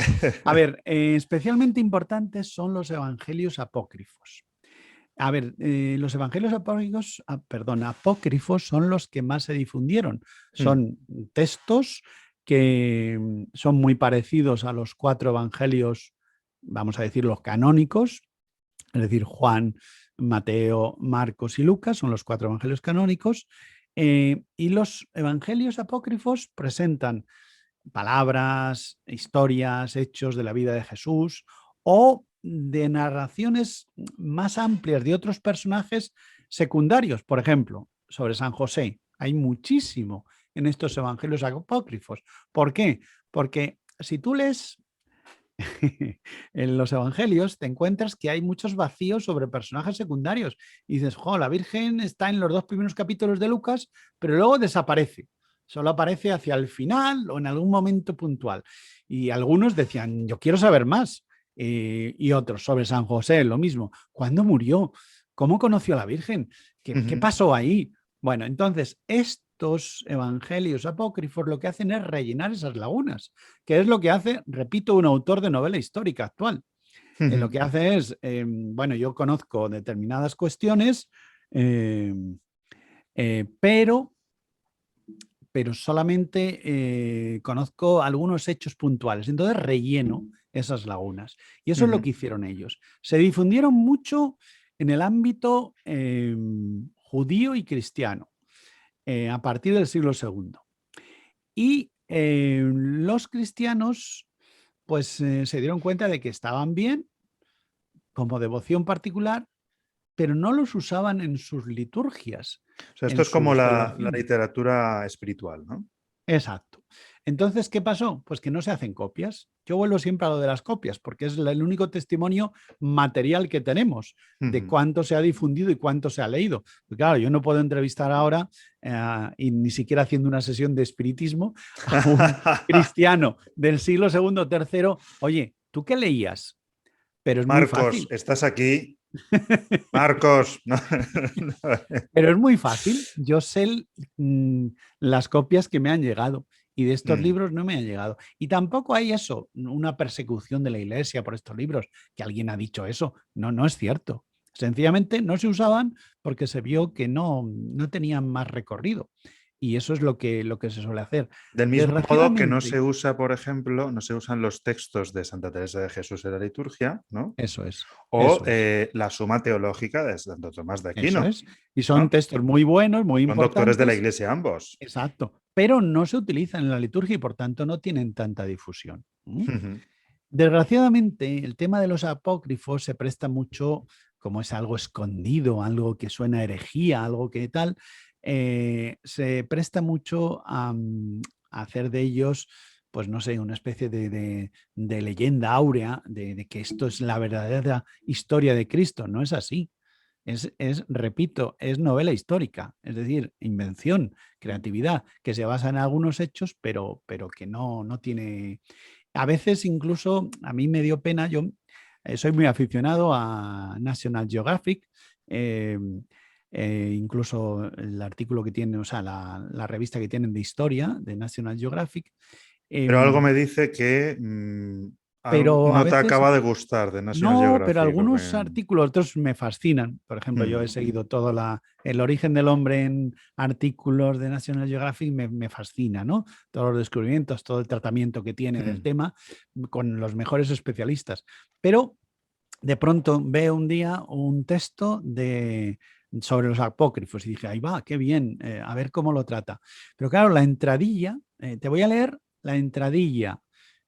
A ver, especialmente importantes son los evangelios apócrifos. A ver, los evangelios apócrifos, apócrifos son los que más se difundieron. Mm, Son textos que son muy parecidos a los cuatro evangelios, vamos a decir, los canónicos, es decir, Juan, Mateo, Marcos y Lucas, son los cuatro evangelios canónicos. Y los evangelios apócrifos presentan palabras, historias, hechos de la vida de Jesús o de narraciones más amplias de otros personajes secundarios, por ejemplo, sobre San José. Hay muchísimo en estos evangelios apócrifos. ¿Por qué? Porque si tú lees en los evangelios, te encuentras que hay muchos vacíos sobre personajes secundarios. Y dices, jo, la Virgen está en los dos primeros capítulos de Lucas, pero luego desaparece. Solo aparece hacia el final o en algún momento puntual. Y algunos decían, yo quiero saber más. Y otros sobre San José, lo mismo. ¿Cuándo murió? ¿Cómo conoció a la Virgen? ¿Qué ujú. pasó ahí? Bueno, entonces, estos evangelios apócrifos lo que hacen es rellenar esas lagunas, que es lo que hace, repito, un autor de novela histórica actual. Lo Ujú. que hace es, bueno, yo conozco determinadas cuestiones, eh, pero solamente conozco algunos hechos puntuales. Entonces relleno esas lagunas. Y eso es lo Ujú. que hicieron ellos. Se difundieron mucho en el ámbito judío y cristiano a partir del siglo segundo. Y los cristianos pues se dieron cuenta de que estaban bien como devoción particular, pero no los usaban en sus liturgias, O sea, esto en es como sus la celebraciones. literatura espiritual, ¿no? Exacto. Entonces, ¿qué pasó? Pues que no se hacen copias. Yo vuelvo siempre a lo de las copias, porque es el único testimonio material que tenemos de Ujú. cuánto se ha difundido y cuánto se ha leído. Porque, claro, yo no puedo entrevistar ahora, y ni siquiera haciendo una sesión de espiritismo, a un cristiano del siglo segundo o tercero. Oye, ¿tú qué leías? Pero es muy Marcos, fácil. ¿estás aquí? Marcos. No. Pero es muy fácil. Yo sé las copias que me han llegado y de estos Mm. libros no me han llegado. Y tampoco hay eso, una persecución de la iglesia por estos libros, que alguien ha dicho eso. No, no es cierto. Sencillamente no se usaban porque se vio que no tenían más recorrido. Y eso es lo que se suele hacer. Del mismo modo que no se Desgraciadamente, usa, por ejemplo, no se usan los textos de Santa Teresa de Jesús en la liturgia, ¿no? eso es, O eso es, la Suma Teológica de Santo Tomás de eso Aquino, es. Y son ¿no? textos muy buenos, muy Son doctores de la importantes. Iglesia ambos. Exacto, pero no se utilizan en la liturgia y por tanto no tienen tanta difusión. Ujú. Desgraciadamente, el tema de los apócrifos se presta mucho, como es algo escondido, algo que suena a herejía, algo que tal, se presta mucho a hacer de ellos, pues no sé, una especie de leyenda áurea de que esto es la verdadera historia de Cristo. No es así. Repito, es novela histórica, es decir, invención, creatividad, que se basa en algunos hechos, pero que no tiene... A veces incluso a mí me dio pena, yo soy muy aficionado a National Geographic, eh, incluso el artículo que tienen, o sea, la revista que tienen de historia de National Geographic, Pero algo eh, me dice que pero a no te veces acaba de gustar de National no, pero Geographic. algunos artículos, otros me fascinan. Por ejemplo, yo he seguido todo el origen del hombre en artículos de National Geographic, me fascina, ¿no? Todos los descubrimientos, todo el tratamiento que tiene del tema con los mejores especialistas. Pero de pronto veo un día un texto sobre los apócrifos y dije, ahí va, qué bien, a ver cómo lo trata. Pero claro, la entradilla, te voy a leer la entradilla,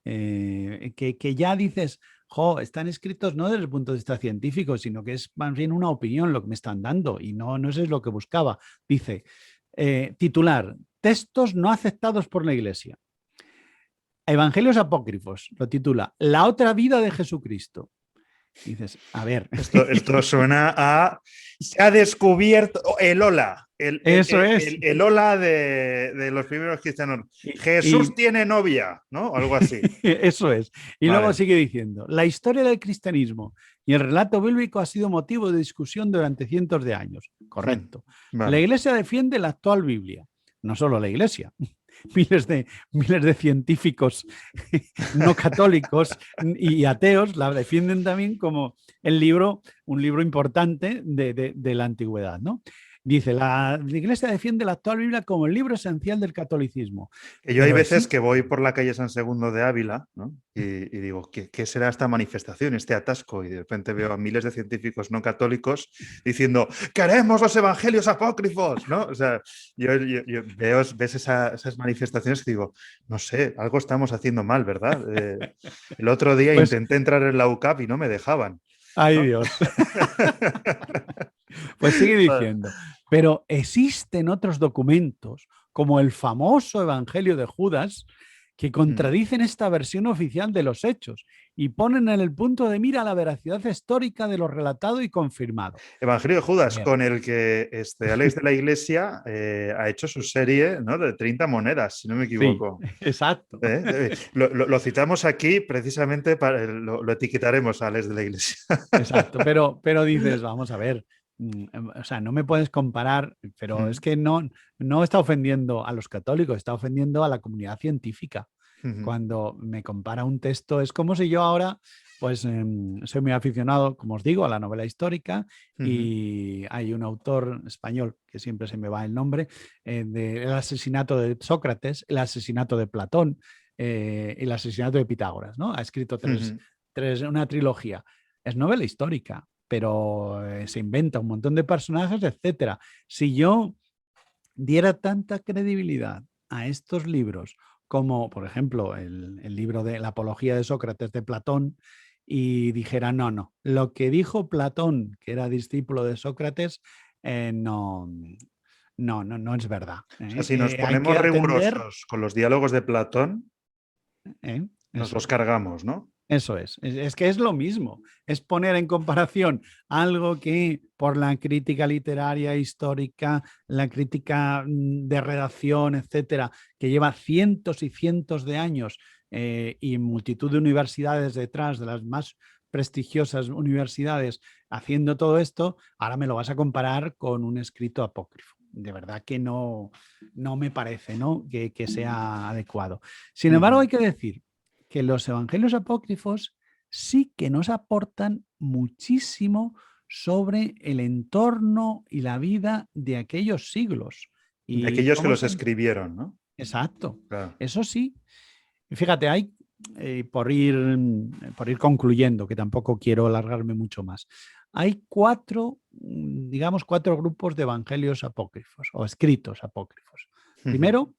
que ya dices, jo, están escritos no desde el punto de vista científico, sino que es más bien una opinión lo que me están dando y no eso es lo que buscaba. Dice, titular, textos no aceptados por la Iglesia. Evangelios apócrifos, lo titula, La otra vida de Jesucristo. Y dices, a ver. Esto suena a... Se ha descubierto el hola, Eso es. el hola de los primeros cristianos. Y, Jesús y tiene novia, ¿no? Algo así. eso es. Y luego Vale. sigue diciendo, la historia del cristianismo y el relato bíblico ha sido motivo de discusión durante cientos de años. Correcto. La Vale. Iglesia defiende la actual Biblia. No solo la Iglesia, miles de científicos no católicos y ateos la defienden también como un libro importante de la antigüedad, ¿no? Dice, la Iglesia defiende la actual Biblia como el libro esencial del catolicismo, Que yo hay pero veces existe... que voy por la calle San Segundo de Ávila, ¿no? Y digo, ¿qué será esta manifestación, este atasco? Y de repente veo a miles de científicos no católicos diciendo, queremos los evangelios apócrifos, ¿no? O sea, yo ves esas manifestaciones y digo, no sé, algo estamos haciendo mal, ¿verdad? El otro día Pues, intenté entrar en la UCAP y no me dejaban, ay ¿no? Dios. Pues sigue diciendo, pero existen otros documentos, como el famoso Evangelio de Judas, que contradicen esta versión oficial de los hechos y ponen en el punto de mira la veracidad histórica de lo relatado y confirmado. Evangelio de A Judas, ver. con el que Alex de la Iglesia ha hecho su serie, ¿no? De 30 monedas, si no me Sí, equivoco. exacto. Lo citamos aquí precisamente para lo etiquetaremos a Alex de la Iglesia. Exacto, pero dices, vamos a ver, o sea, no me puedes comparar, pero es que no está ofendiendo a los católicos, está ofendiendo a la comunidad científica. Cuando me compara un texto, es como si yo ahora, pues soy muy aficionado, como os digo, a la novela histórica y hay un autor español, que siempre se me va el nombre, del asesinato de Sócrates, el asesinato de Platón, el asesinato de Pitágoras, ¿no? Ha escrito una trilogía. Es novela histórica, pero se inventa un montón de personajes, etcétera. Si yo diera tanta credibilidad a estos libros como, por ejemplo, el libro de la Apología de Sócrates de Platón, y dijera, no, lo que dijo Platón, que era discípulo de Sócrates, no, no es verdad. O sea, si nos Hay ponemos que atender, rigurosos con los diálogos de Platón, nos eso los es. cargamos, ¿no? Eso es que es lo mismo, es poner en comparación algo que por la crítica literaria, histórica, la crítica de redacción, etcétera, que lleva cientos y cientos de años y multitud de universidades detrás, de las más prestigiosas universidades, haciendo todo esto, ahora me lo vas a comparar con un escrito apócrifo. De verdad que no me parece, ¿no? Que sea adecuado. Sin embargo, hay que decir que los evangelios apócrifos sí que nos aportan muchísimo sobre el entorno y la vida de aquellos siglos. De Y aquellos que cómo los se... escribieron, ¿no? Exacto. Claro. Eso sí. Fíjate, hay, por ir concluyendo, que tampoco quiero alargarme mucho más, hay digamos, cuatro grupos de evangelios apócrifos o escritos apócrifos. Primero,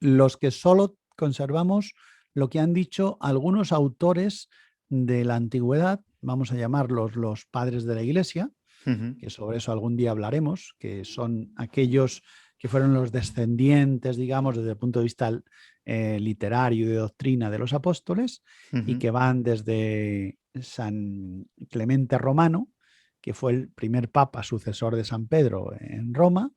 los que solo conservamos lo que han dicho algunos autores de la antigüedad, vamos a llamarlos los padres de la Iglesia, que sobre eso algún día hablaremos, que son aquellos que fueron los descendientes, digamos, desde el punto de vista literario y de doctrina de los apóstoles, y que van desde San Clemente Romano, que fue el primer papa sucesor de San Pedro en Roma,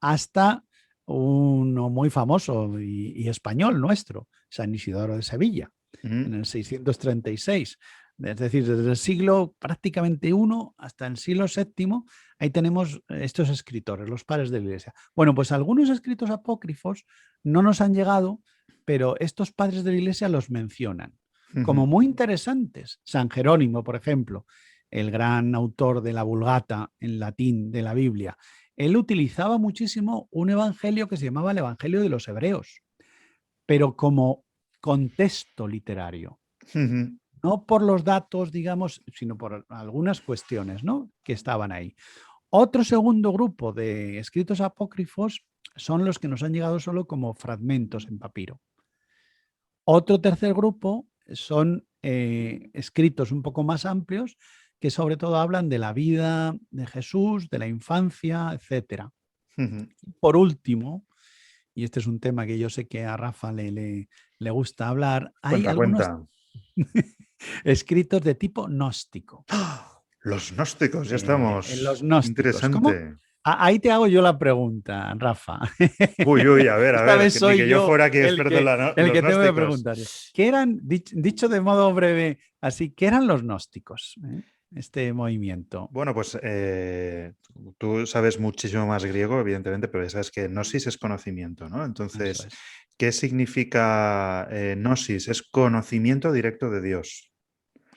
hasta uno muy famoso y español nuestro, San Isidoro de Sevilla, en el 636. Es decir, desde el siglo prácticamente I hasta el siglo VII, ahí tenemos estos escritores, los padres de la Iglesia. Bueno, pues algunos escritos apócrifos no nos han llegado, pero estos padres de la Iglesia los mencionan como muy interesantes. San Jerónimo, por ejemplo, el gran autor de la Vulgata en latín de la Biblia, él utilizaba muchísimo un evangelio que se llamaba el Evangelio de los Hebreos, pero como contexto literario. No por los datos, digamos, sino por algunas cuestiones, ¿no?, que estaban ahí. Otro segundo grupo de escritos apócrifos son los que nos han llegado solo como fragmentos en papiro. Otro tercer grupo son escritos un poco más amplios que sobre todo hablan de la vida de Jesús, de la infancia, etc. Por último, y este es un tema que yo sé que a Rafa le gusta hablar, hay algunos escritos de tipo gnóstico. Los gnósticos, ya estamos. Los gnósticos. ¿Cómo? Interesante. Ahí te hago yo la pregunta, Rafa. Uy, a ver, Esta vez ni soy que yo yo fuera aquí el experto en el los que tengo que gnósticos. preguntar. ¿Qué eran, dicho de modo breve, así, qué eran los gnósticos? Este movimiento. Bueno, pues tú sabes muchísimo más griego, evidentemente, pero ya sabes que gnosis es conocimiento, ¿no? Entonces, ¿qué significa gnosis? Es conocimiento directo de Dios.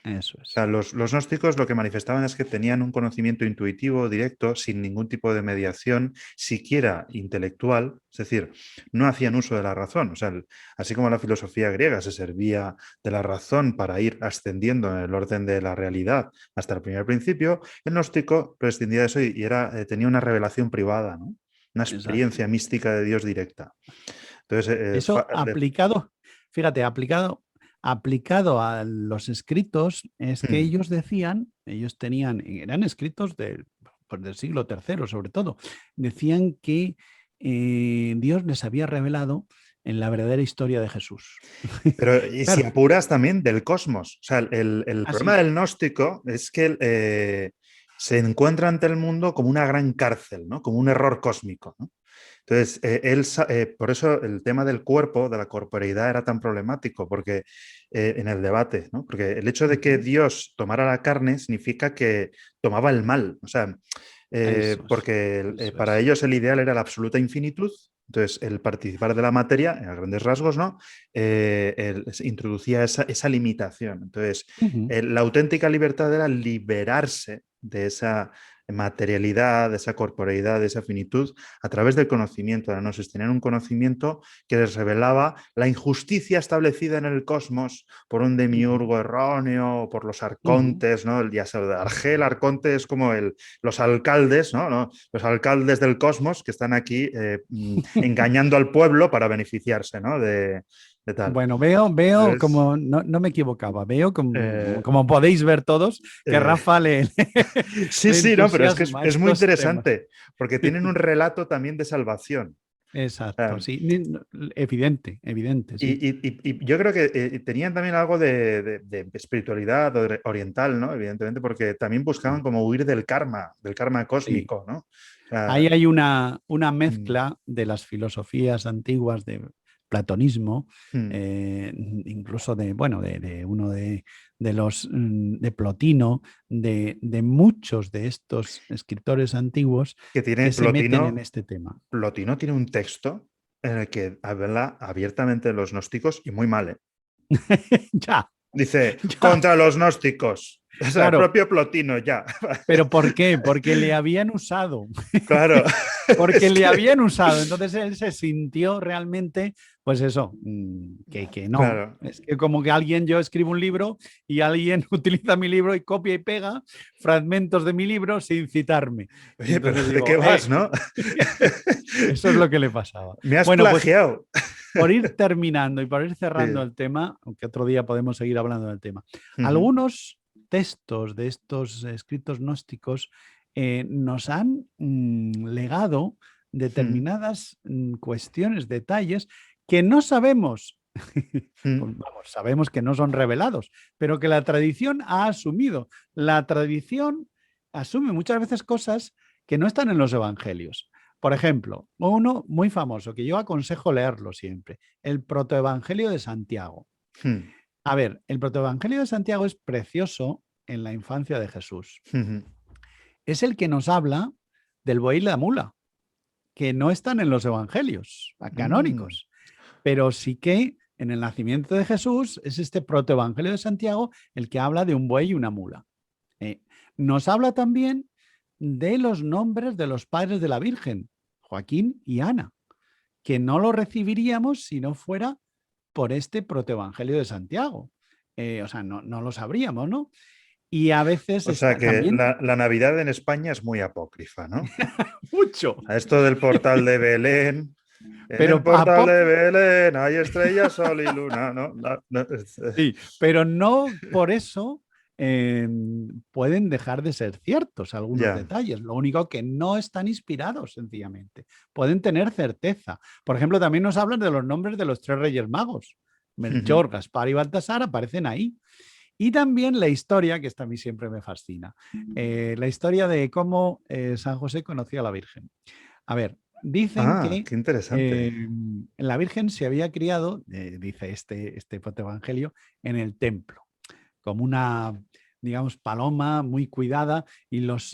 Eso es. O sea, los gnósticos lo que manifestaban es que tenían un conocimiento intuitivo, directo, sin ningún tipo de mediación, siquiera intelectual, es decir, no hacían uso de la razón. O sea, así como la filosofía griega se servía de la razón para ir ascendiendo en el orden de la realidad hasta el primer principio, el gnóstico prescindía de eso y tenía una revelación privada, ¿no? Una experiencia mística de Dios directa. Entonces, eso aplicado, fíjate, aplicado a los escritos, es que ellos decían, eran escritos del siglo III sobre todo, decían que Dios les había revelado en la verdadera historia de Jesús. Pero y claro. si apuras también del cosmos. O sea, el problema del gnóstico es que se encuentra ante el mundo como una gran cárcel, ¿no? Como un error cósmico, ¿no? Entonces, por eso el tema del cuerpo, de la corporeidad, era tan problemático, porque en el debate, ¿no? Porque el hecho de que Dios tomara la carne significa que tomaba el mal. O sea, porque para ellos el ideal era la absoluta infinitud. Entonces, el participar de la materia, a grandes rasgos, ¿no? Introducía esa limitación. Entonces, la auténtica libertad era liberarse de esa materialidad, de esa corporeidad, de esa finitud, a través del conocimiento de la gnosis. Tenían un conocimiento que les revelaba la injusticia establecida en el cosmos por un demiurgo erróneo, por los arcontes, ¿no? Ya sea de Argel, arconte es como los alcaldes, ¿no? Los alcaldes del cosmos que están aquí engañando al pueblo para beneficiarse, ¿no? de ¿Qué tal? Bueno, veo Es, como, no me equivocaba, veo como, eh, como podéis ver todos que eh, Rafa sí, le sí, no, pero es que entusiasma es muy estos temas. interesante porque tienen un relato también de salvación. Exacto, Um, sí, evidente, evidente, sí. y yo creo que tenían también algo de espiritualidad oriental, ¿no? Evidentemente, porque también buscaban Sí, como huir del karma sí. cósmico, ¿no? O sea, Ahí hay una mm, mezcla de las filosofías antiguas de platonismo, mm, incluso de, bueno, de uno de los de Plotino, de muchos de estos escritores antiguos que tiene que se meten en este tema. Plotino tiene un texto en el que habla abiertamente de los gnósticos y muy mal, ¿eh? Ya, Dice, ya, contra los gnósticos. O sea, el claro. propio Plotino ya. ¿Pero por qué? Porque le habían usado. Claro, Porque es le que, habían usado. Entonces él se sintió realmente, pues eso, que no. claro. Es que como que alguien, yo escribo un libro y alguien utiliza mi libro y copia y pega fragmentos de mi libro sin citarme. Y Oye, pero entonces ¿de qué digo, vas, no? eso es lo que le pasaba. Me has Bueno, pues plagiado. por ir terminando y por ir cerrando Sí. el tema, aunque otro día podemos seguir hablando del tema, Ujú, algunos textos de estos escritos gnósticos nos han legado ujú, determinadas cuestiones, detalles que no sabemos, ujú. pues vamos, sabemos que no son revelados, pero que la tradición ha asumido. La tradición asume muchas veces cosas que no están en los evangelios. Por ejemplo, uno muy famoso que yo aconsejo leerlo siempre, el Protoevangelio de Santiago. Ujú, A ver, el Protoevangelio de Santiago es precioso en la infancia de Jesús. ujú. Es el que nos habla del buey y la mula, que no están en los evangelios Mm, canónicos, pero sí que en el nacimiento de Jesús es este Protoevangelio de Santiago el que habla de un buey y una mula. Eh, Nos habla también de los nombres de los padres de la Virgen, Joaquín y Ana, que no lo recibiríamos si no fuera por este protoevangelio de Santiago. O sea, no lo sabríamos, ¿no? Y a veces o sea está que también la Navidad en España es muy apócrifa, ¿no? mucho, A esto del portal de Belén. En el pero portal de Belén hay estrellas, sol y luna, ¿no? sí, pero no por eso eh, pueden dejar de ser ciertos algunos Ya. detalles. Lo único que no están inspirados, sencillamente. Pueden tener certeza. Por ejemplo, también nos hablan de los nombres de los tres reyes magos. Ujú. Melchor, Gaspar y Baltasar aparecen ahí. Y también la historia, que esta a mí siempre me fascina, la historia de cómo San José conoció a la Virgen. A ver, dicen Ah, que qué interesante. la Virgen se había criado, dice este protoevangelio, en el templo, como una, digamos, paloma muy cuidada y los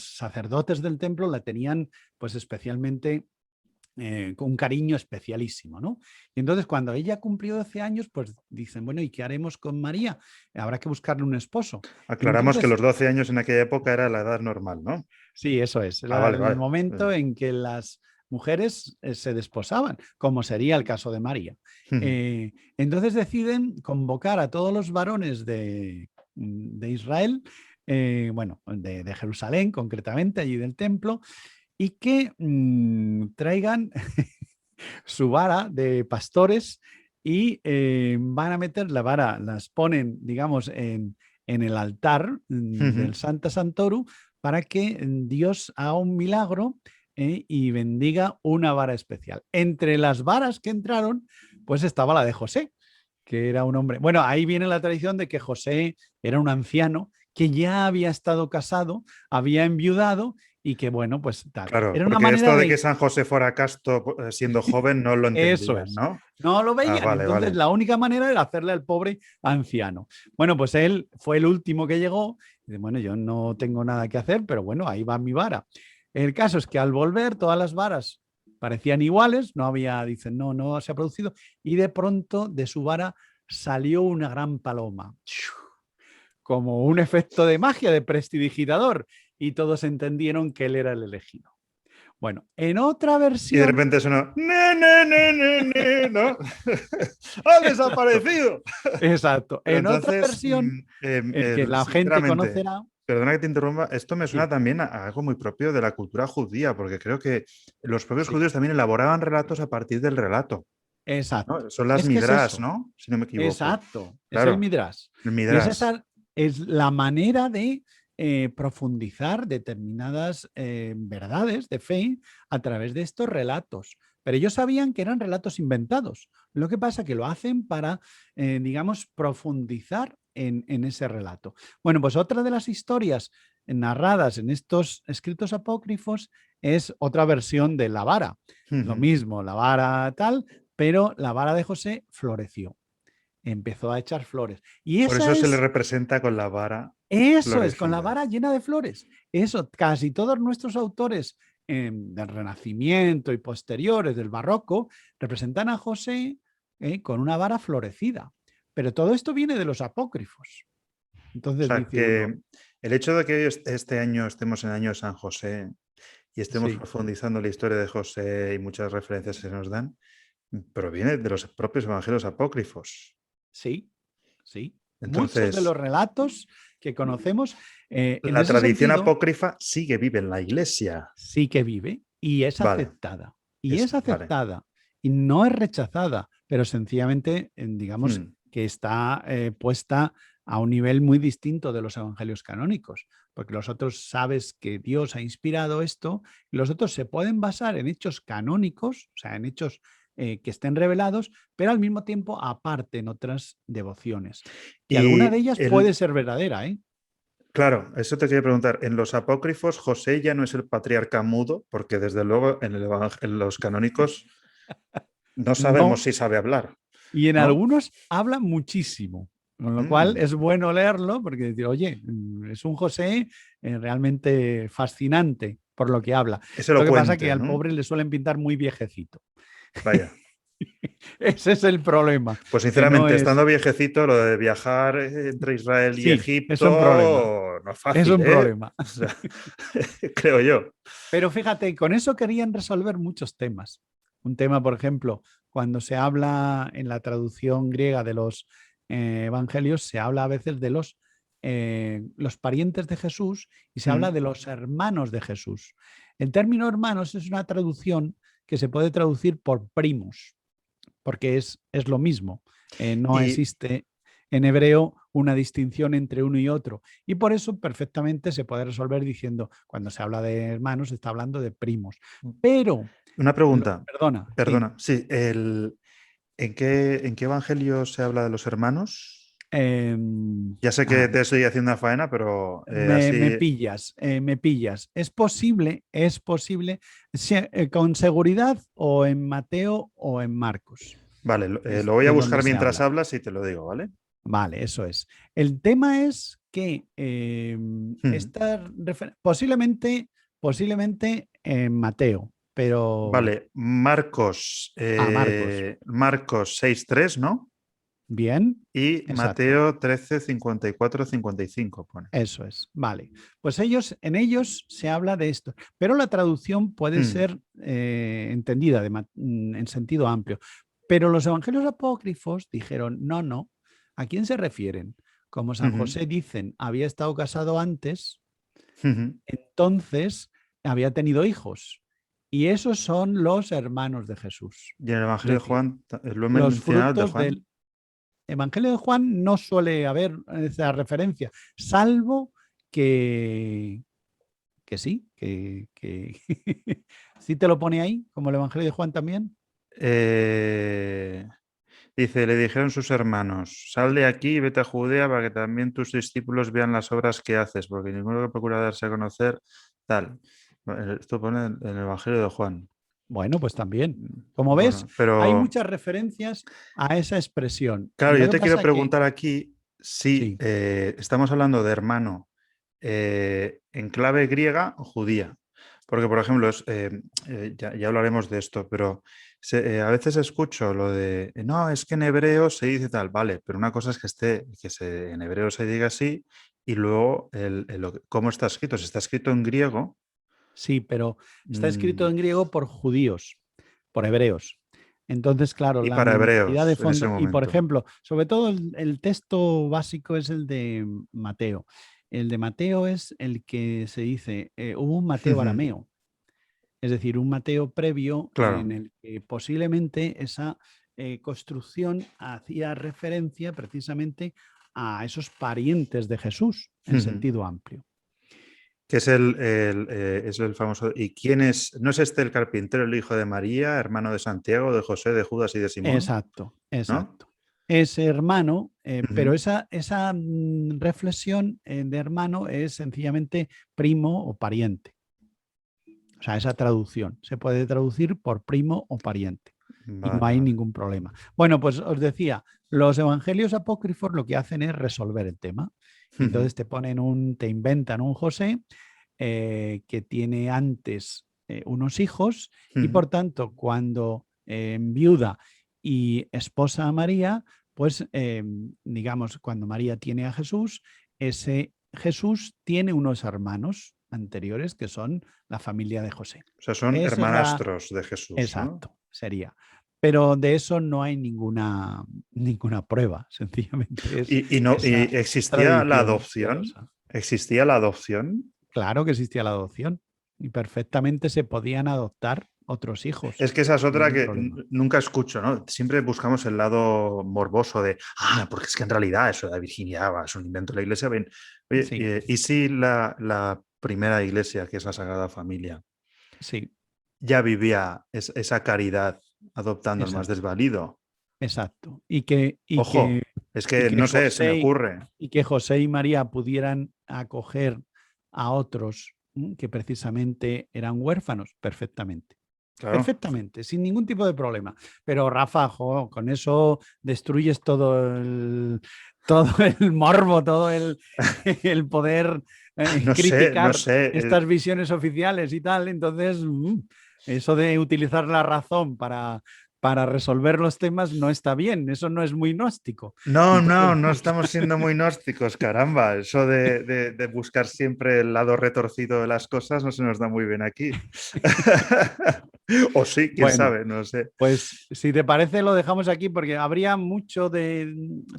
sacerdotes del templo la tenían pues especialmente con un cariño especialísimo, ¿no? Y entonces cuando ella cumplió 12 años, pues dicen, bueno, ¿y qué haremos con María? Habrá que buscarle un esposo. Y Aclaramos que entonces, los 12 años en aquella época era la edad normal, ¿no? sí, eso es, Ah, era vale, el vale. momento en que las mujeres se desposaban, como sería el caso de María. Ujú, Entonces deciden convocar a todos los varones de Israel, bueno, de Jerusalén concretamente, allí del templo, y que traigan su vara de pastores y van a meter la vara, las ponen, digamos, en el altar ujú. del Santa Santorum para que Dios haga un milagro y bendiga una vara especial. Entre las varas que entraron, pues estaba la de José, que era un hombre. Bueno, ahí viene la tradición de que José era un anciano que ya había estado casado, había enviudado y que, bueno, pues tal. Claro, Era una porque manera esto de que de San José fuera casto siendo joven no lo eso entendían, es. ¿no? No lo Ah, veían. vale, Entonces, vale. la única manera era hacerle al pobre anciano. Bueno, pues él fue el último que llegó. Y dice, bueno, yo no tengo nada que hacer, pero bueno, ahí va mi vara. El caso es que al volver, todas las varas parecían iguales, no había, dicen, no se ha producido. Y de pronto de su vara salió una gran paloma, como un efecto de magia, de prestidigitador. Y todos entendieron que él era el elegido. Bueno, en otra Y de versión, repente sonó, ¡Ne, ne, ne, ne, ne! ¿No? ¡Ha exacto, desaparecido! exacto. Pero En otra entonces, versión, que la gente sinceramente, conocerá, perdona que te interrumpa, esto me suena sí, también a algo muy propio de la cultura judía, porque creo que los propios sí, judíos también elaboraban relatos a partir del relato. Exacto. ¿no? Son las Es que es Midrash, eso. ¿no? Si no me equivoco. Exacto. Es el Claro, Midrash. el Y Midrash. es la manera de profundizar determinadas verdades de fe a través de estos relatos. Pero ellos sabían que eran relatos inventados. Lo que pasa es que lo hacen para, digamos, profundizar en ese relato. Bueno, pues otra de las historias narradas en estos escritos apócrifos es otra versión de la vara. Lo Ujú. mismo, la vara tal, pero la vara de José floreció, empezó a echar flores. Y Por esa eso se le es, representa con la vara eso es, con la florecida. vara llena de flores. Eso, casi todos nuestros autores del Renacimiento y posteriores del Barroco representan a José con una vara florecida. Pero todo esto viene de los apócrifos. O Entonces sea, dice uno, que el hecho de que hoy este año estemos en el año de San José y estemos sí, profundizando la historia de José y muchas referencias que se nos dan, proviene de los propios evangelios apócrifos. sí, sí. Muchos de los Entonces, relatos que conocemos, en la ese tradición sentido, apócrifa sigue viva en la iglesia. sí que vive y es Vale, aceptada. Y es vale. aceptada y no es rechazada, pero sencillamente, digamos, Hmm. que está puesta a un nivel muy distinto de los evangelios canónicos, porque los otros sabes que Dios ha inspirado esto y los otros se pueden basar en hechos canónicos, o sea, en hechos que estén revelados, pero al mismo tiempo aparte en otras devociones, que alguna de Y ellas puede ser verdadera, ¿eh? claro, eso te quería preguntar. En los apócrifos, José ya no es el patriarca mudo, porque desde luego en los canónicos no sabemos No. si sabe hablar, Y en ¿no? algunos habla muchísimo, con lo cual Mm. es bueno leerlo porque decir, oye, es un José realmente fascinante por lo que habla. Es Lo que pasa es que elocuente, al ¿no? pobre le suelen pintar muy viejecito. Vaya. Ese es el problema, Pues que no sinceramente, es... estando viejecito, lo de viajar entre Israel y Sí, es un problema, Egipto no es es fácil, un ¿eh? problema. O sea, creo yo. Pero fíjate, con eso querían resolver muchos temas. Un tema, por ejemplo, cuando se habla en la traducción griega de los evangelios, se habla a veces de los parientes de Jesús y se habla Mm. de los hermanos de Jesús. El término hermanos es una traducción que se puede traducir por primos, porque es lo mismo. No Y existe en hebreo una distinción entre uno y otro. Y por eso perfectamente se puede resolver diciendo, cuando se habla de hermanos, se está hablando de primos. Pero, una pregunta, perdona, sí. perdona, sí, ¿en qué evangelio se habla de los hermanos? em, Ya sé que ah, te estoy haciendo una faena, pero me así, pillas, me pillas. Es posible, con seguridad, o en Mateo o en Marcos. vale, Es, lo voy a es donde buscar se mientras habla. hablas y te lo digo, ¿vale? Vale, eso es. El tema es que Mm. posiblemente en Mateo, pero Vale, Marcos, Marcos. Marcos 6:3, ¿no? Bien, Y exacto. Mateo 13:54-55 pone. Eso es. Vale. Pues en ellos se habla de esto, pero la traducción puede Mm. ser entendida en sentido amplio. Pero los evangelios apócrifos dijeron, no, no. ¿A quién se refieren? Como San Ujú, José dicen, había estado casado antes, ujú. entonces había tenido hijos. Y esos son los hermanos de Jesús. Y en el Es Evangelio de decir, Juan, lo he los mencionado de frutos Juan. del Evangelio de Juan no suele haber esa referencia, salvo que, que sí, que sí te lo pone ahí, como el Evangelio de Juan también. eh, Dice, le dijeron sus hermanos, sal de aquí y vete a Judea para que también tus discípulos vean las obras que haces, porque ninguno que procura darse a conocer, tal. Esto pone en el Evangelio de Juan. Bueno, pues también. Como ves, Bueno, hay pero muchas referencias a esa expresión. claro, Lo yo que te quiero pasa que, preguntar aquí si sí, estamos hablando de hermano en clave griega o judía. Porque, por ejemplo, ya hablaremos de esto, pero a veces escucho lo de, no, es que en hebreo se dice tal, vale, pero una cosa es en hebreo se diga así y luego cómo está escrito. Si está escrito en griego, sí, pero está escrito mm, en griego por judíos, por hebreos. Entonces, claro, y la para mentalidad de hebreos en ese fondo, y por momento. ejemplo, sobre todo el texto básico es el de Mateo. El de Mateo es el que se dice, hubo un Mateo Ujú. arameo, es decir, un Mateo previo en Claro. el que posiblemente esa construcción hacía referencia precisamente a esos parientes de Jesús en sentido amplio. Que es es el famoso. ¿Y quién es? ¿No es este el carpintero, el hijo de María, hermano de Santiago, de José, de Judas y de Simón? Exacto, exacto. ¿No? Ese hermano, pero Ujú. esa reflexión de hermano es sencillamente primo o pariente. O sea, esa traducción se puede traducir por primo o pariente y no Vale, hay vale. ningún problema. Bueno, pues os decía, los evangelios apócrifos lo que hacen es resolver el tema. Y Ujú, entonces te inventan un José que tiene antes unos hijos y ujú. por tanto cuando enviuda y esposa a María, pues digamos, cuando María tiene a Jesús, ese Jesús tiene unos hermanos anteriores que son la familia de José. O sea, son Eso es la... hermanastros de Jesús, ¿no? Exacto, sería. Pero de eso no hay ninguna prueba, sencillamente es ¿Y, no, y esa existía la tradición adopción? piadosa. ¿Existía la adopción? Claro que existía la adopción y perfectamente se podían adoptar otros hijos Es que esa es sin otra ningún que problema. nunca escucho, ¿no? Siempre buscamos el lado morboso de, porque es que en realidad eso de la virginidad es un invento de la iglesia. Ven, oye, Sí, ¿y si la primera iglesia, que es la Sagrada Familia, sí, ya vivía esa caridad adoptando al más exacto, desvalido? exacto. Y que, y Ojo, que, es y que que no sé, se me José, ocurre. y que José y María pudieran acoger a otros que precisamente eran huérfanos, perfectamente. Claro. Perfectamente, sin ningún tipo de problema. Pero Rafa, con eso destruyes todo el morbo, todo el poder No sé, no criticar sé. estas visiones oficiales y tal. Entonces, eso de utilizar la razón para resolver los temas no está bien. Eso no es muy gnóstico. No, Entonces, no estamos siendo muy gnósticos, caramba. Eso de buscar siempre el lado retorcido de las cosas no se nos da muy bien aquí. O sí, quién bueno. sabe, no sé. Pues si te parece lo dejamos aquí porque habría mucho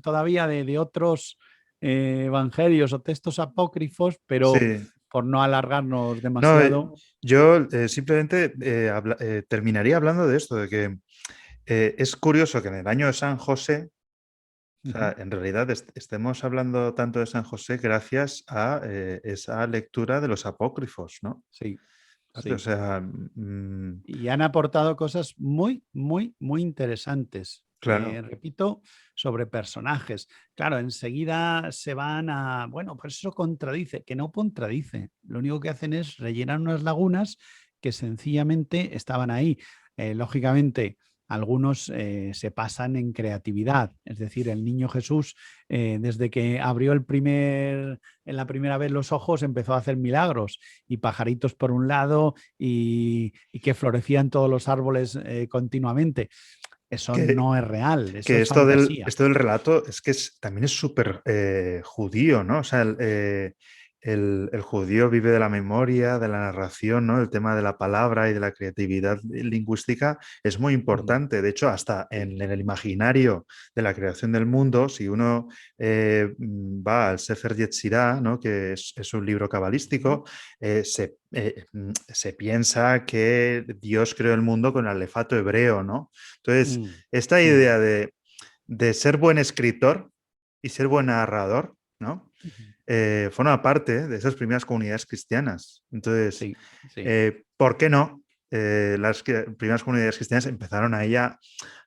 todavía de otros evangelios o textos apócrifos, pero Sí. por no alargarnos No, demasiado. yo simplemente terminaría hablando de esto, de que es curioso que en el año de San José, o sea, Ujú. en realidad estemos hablando tanto de San José gracias a esa lectura de los apócrifos, ¿no? Sí, O sí. sea, Y han aportado cosas muy, muy, muy interesantes. claro. Repito, sobre personajes. Claro, enseguida se van a, bueno, pues eso contradice, que no contradice. Lo único que hacen es rellenar unas lagunas que sencillamente estaban ahí. Lógicamente, algunos se pasan en creatividad, es decir, el niño Jesús, desde que abrió en la primera vez los ojos, empezó a hacer milagros y pajaritos por un lado y que florecían todos los árboles continuamente. Eso Que, no es real, eso que es fantasía. esto del relato es que también es súper judío, ¿no? O sea, el judío vive de la memoria, de la narración, ¿no? El tema de la palabra y de la creatividad lingüística es muy Ujú. importante. De hecho, hasta Sí. en el imaginario de la creación del mundo, si uno va al Sefer Yetzirah, ¿no? Que es un libro Ujú. cabalístico, se piensa que Dios creó el mundo con el alefato hebreo, ¿no? Entonces, Mm, esta mm, idea de ser buen escritor y ser buen narrador, ¿no? ujú. Forma parte de esas primeras comunidades cristianas. Entonces, Sí, sí. ¿por qué no? Primeras comunidades cristianas empezaron a ella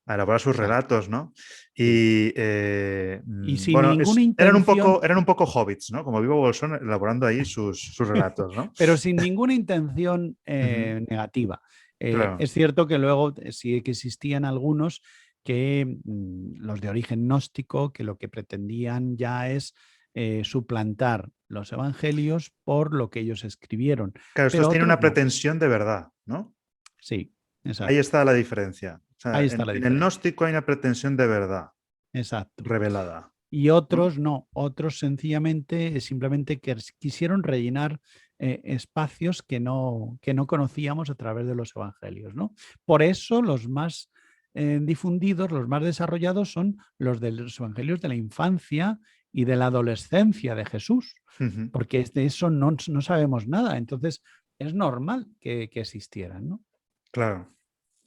a elaborar sus Exacto. relatos, ¿no? Sí. Y Y sin bueno, ninguna intención, eran un poco hobbits, ¿no? Como Vivo Bolsón elaborando ahí sus relatos, ¿no? pero sin ninguna intención Ujú, negativa. claro. Es cierto que luego sí que existían algunos que los de origen gnóstico, que lo que pretendían ya es suplantar los evangelios por lo que ellos escribieron, Claro, estos pero tienen otros una no. pretensión de verdad, ¿no? Sí, Ahí exacto. está la diferencia. O sea, Ahí está la en el diferencia. gnóstico hay una pretensión de verdad Exacto. revelada, Y ¿no? otros no, otros sencillamente simplemente quisieron rellenar espacios que no conocíamos a través de los evangelios, ¿no? Por eso los más difundidos, los más desarrollados son los de los evangelios de la infancia y de la adolescencia de Jesús, Ujú, porque de eso no sabemos nada, entonces es normal que existieran, ¿no? claro.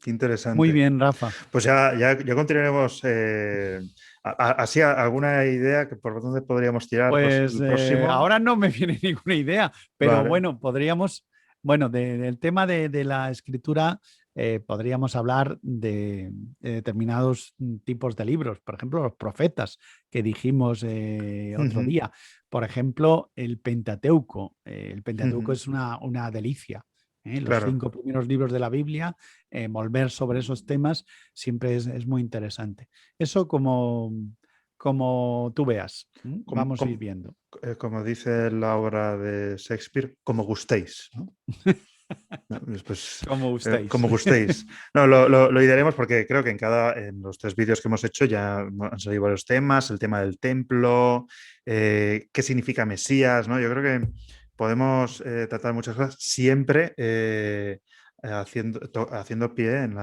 qué Muy interesante. bien, Rafa. Pues ya continuaremos. Así, alguna idea que por dónde podríamos tirar Pues el próximo. ahora no me viene ninguna idea, pero Vale. bueno, podríamos, bueno, del tema de la escritura, podríamos hablar de determinados tipos de libros, por ejemplo, los profetas que dijimos otro Ujú, día. Por ejemplo, el Pentateuco. El Pentateuco ujú. es una delicia. Los Claro. 5 primeros libros de la Biblia, volver sobre esos temas siempre es muy interesante. Eso como tú veas. Como, Vamos a ir viendo. como dice la obra de Shakespeare, como gustéis, ¿no? No, pues, Como gustéis. como gustéis. No, lo idearemos porque creo que en los 3 vídeos que hemos hecho ya han salido varios temas, el tema del templo, qué significa Mesías, ¿no? Yo creo que podemos tratar muchas cosas siempre haciendo pie en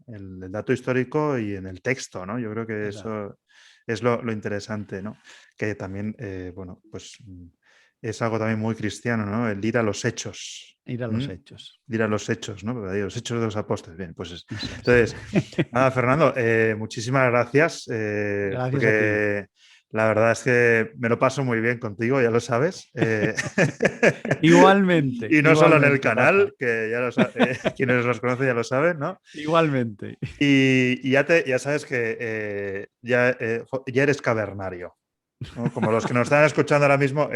el dato histórico y en el texto, ¿no? Yo creo que Exacto. eso es lo interesante, ¿no? Que también, bueno, pues es algo también muy cristiano, ¿no? El ir a los hechos. Ir a los ¿Mm? hechos. Ir a los hechos, ¿no? Porque ahí, los hechos de los apóstoles. Bien, pues Eso es. entonces, nada, Fernando, muchísimas gracias, Gracias a ti. porque la verdad es que me lo paso muy bien contigo, ya lo sabes. Igualmente, Y no solo en el igualmente, Rafa. canal, que quienes los conocen ya lo saben, ¿no? Igualmente. Y ya sabes que ya eres cavernario. ¿No? Como los que nos están escuchando ahora mismo,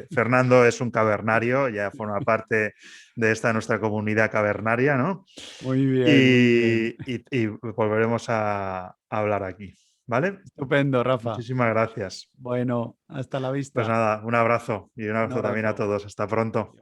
Fernando es un cavernario, ya forma parte de esta nuestra comunidad cavernaria, ¿no? Muy bien, muy bien. Y volveremos a hablar aquí, ¿vale? Estupendo, Rafa. Muchísimas gracias. Bueno, hasta la Pues vista. nada, un abrazo y un Un abrazo también a abrazo. todos. Hasta pronto.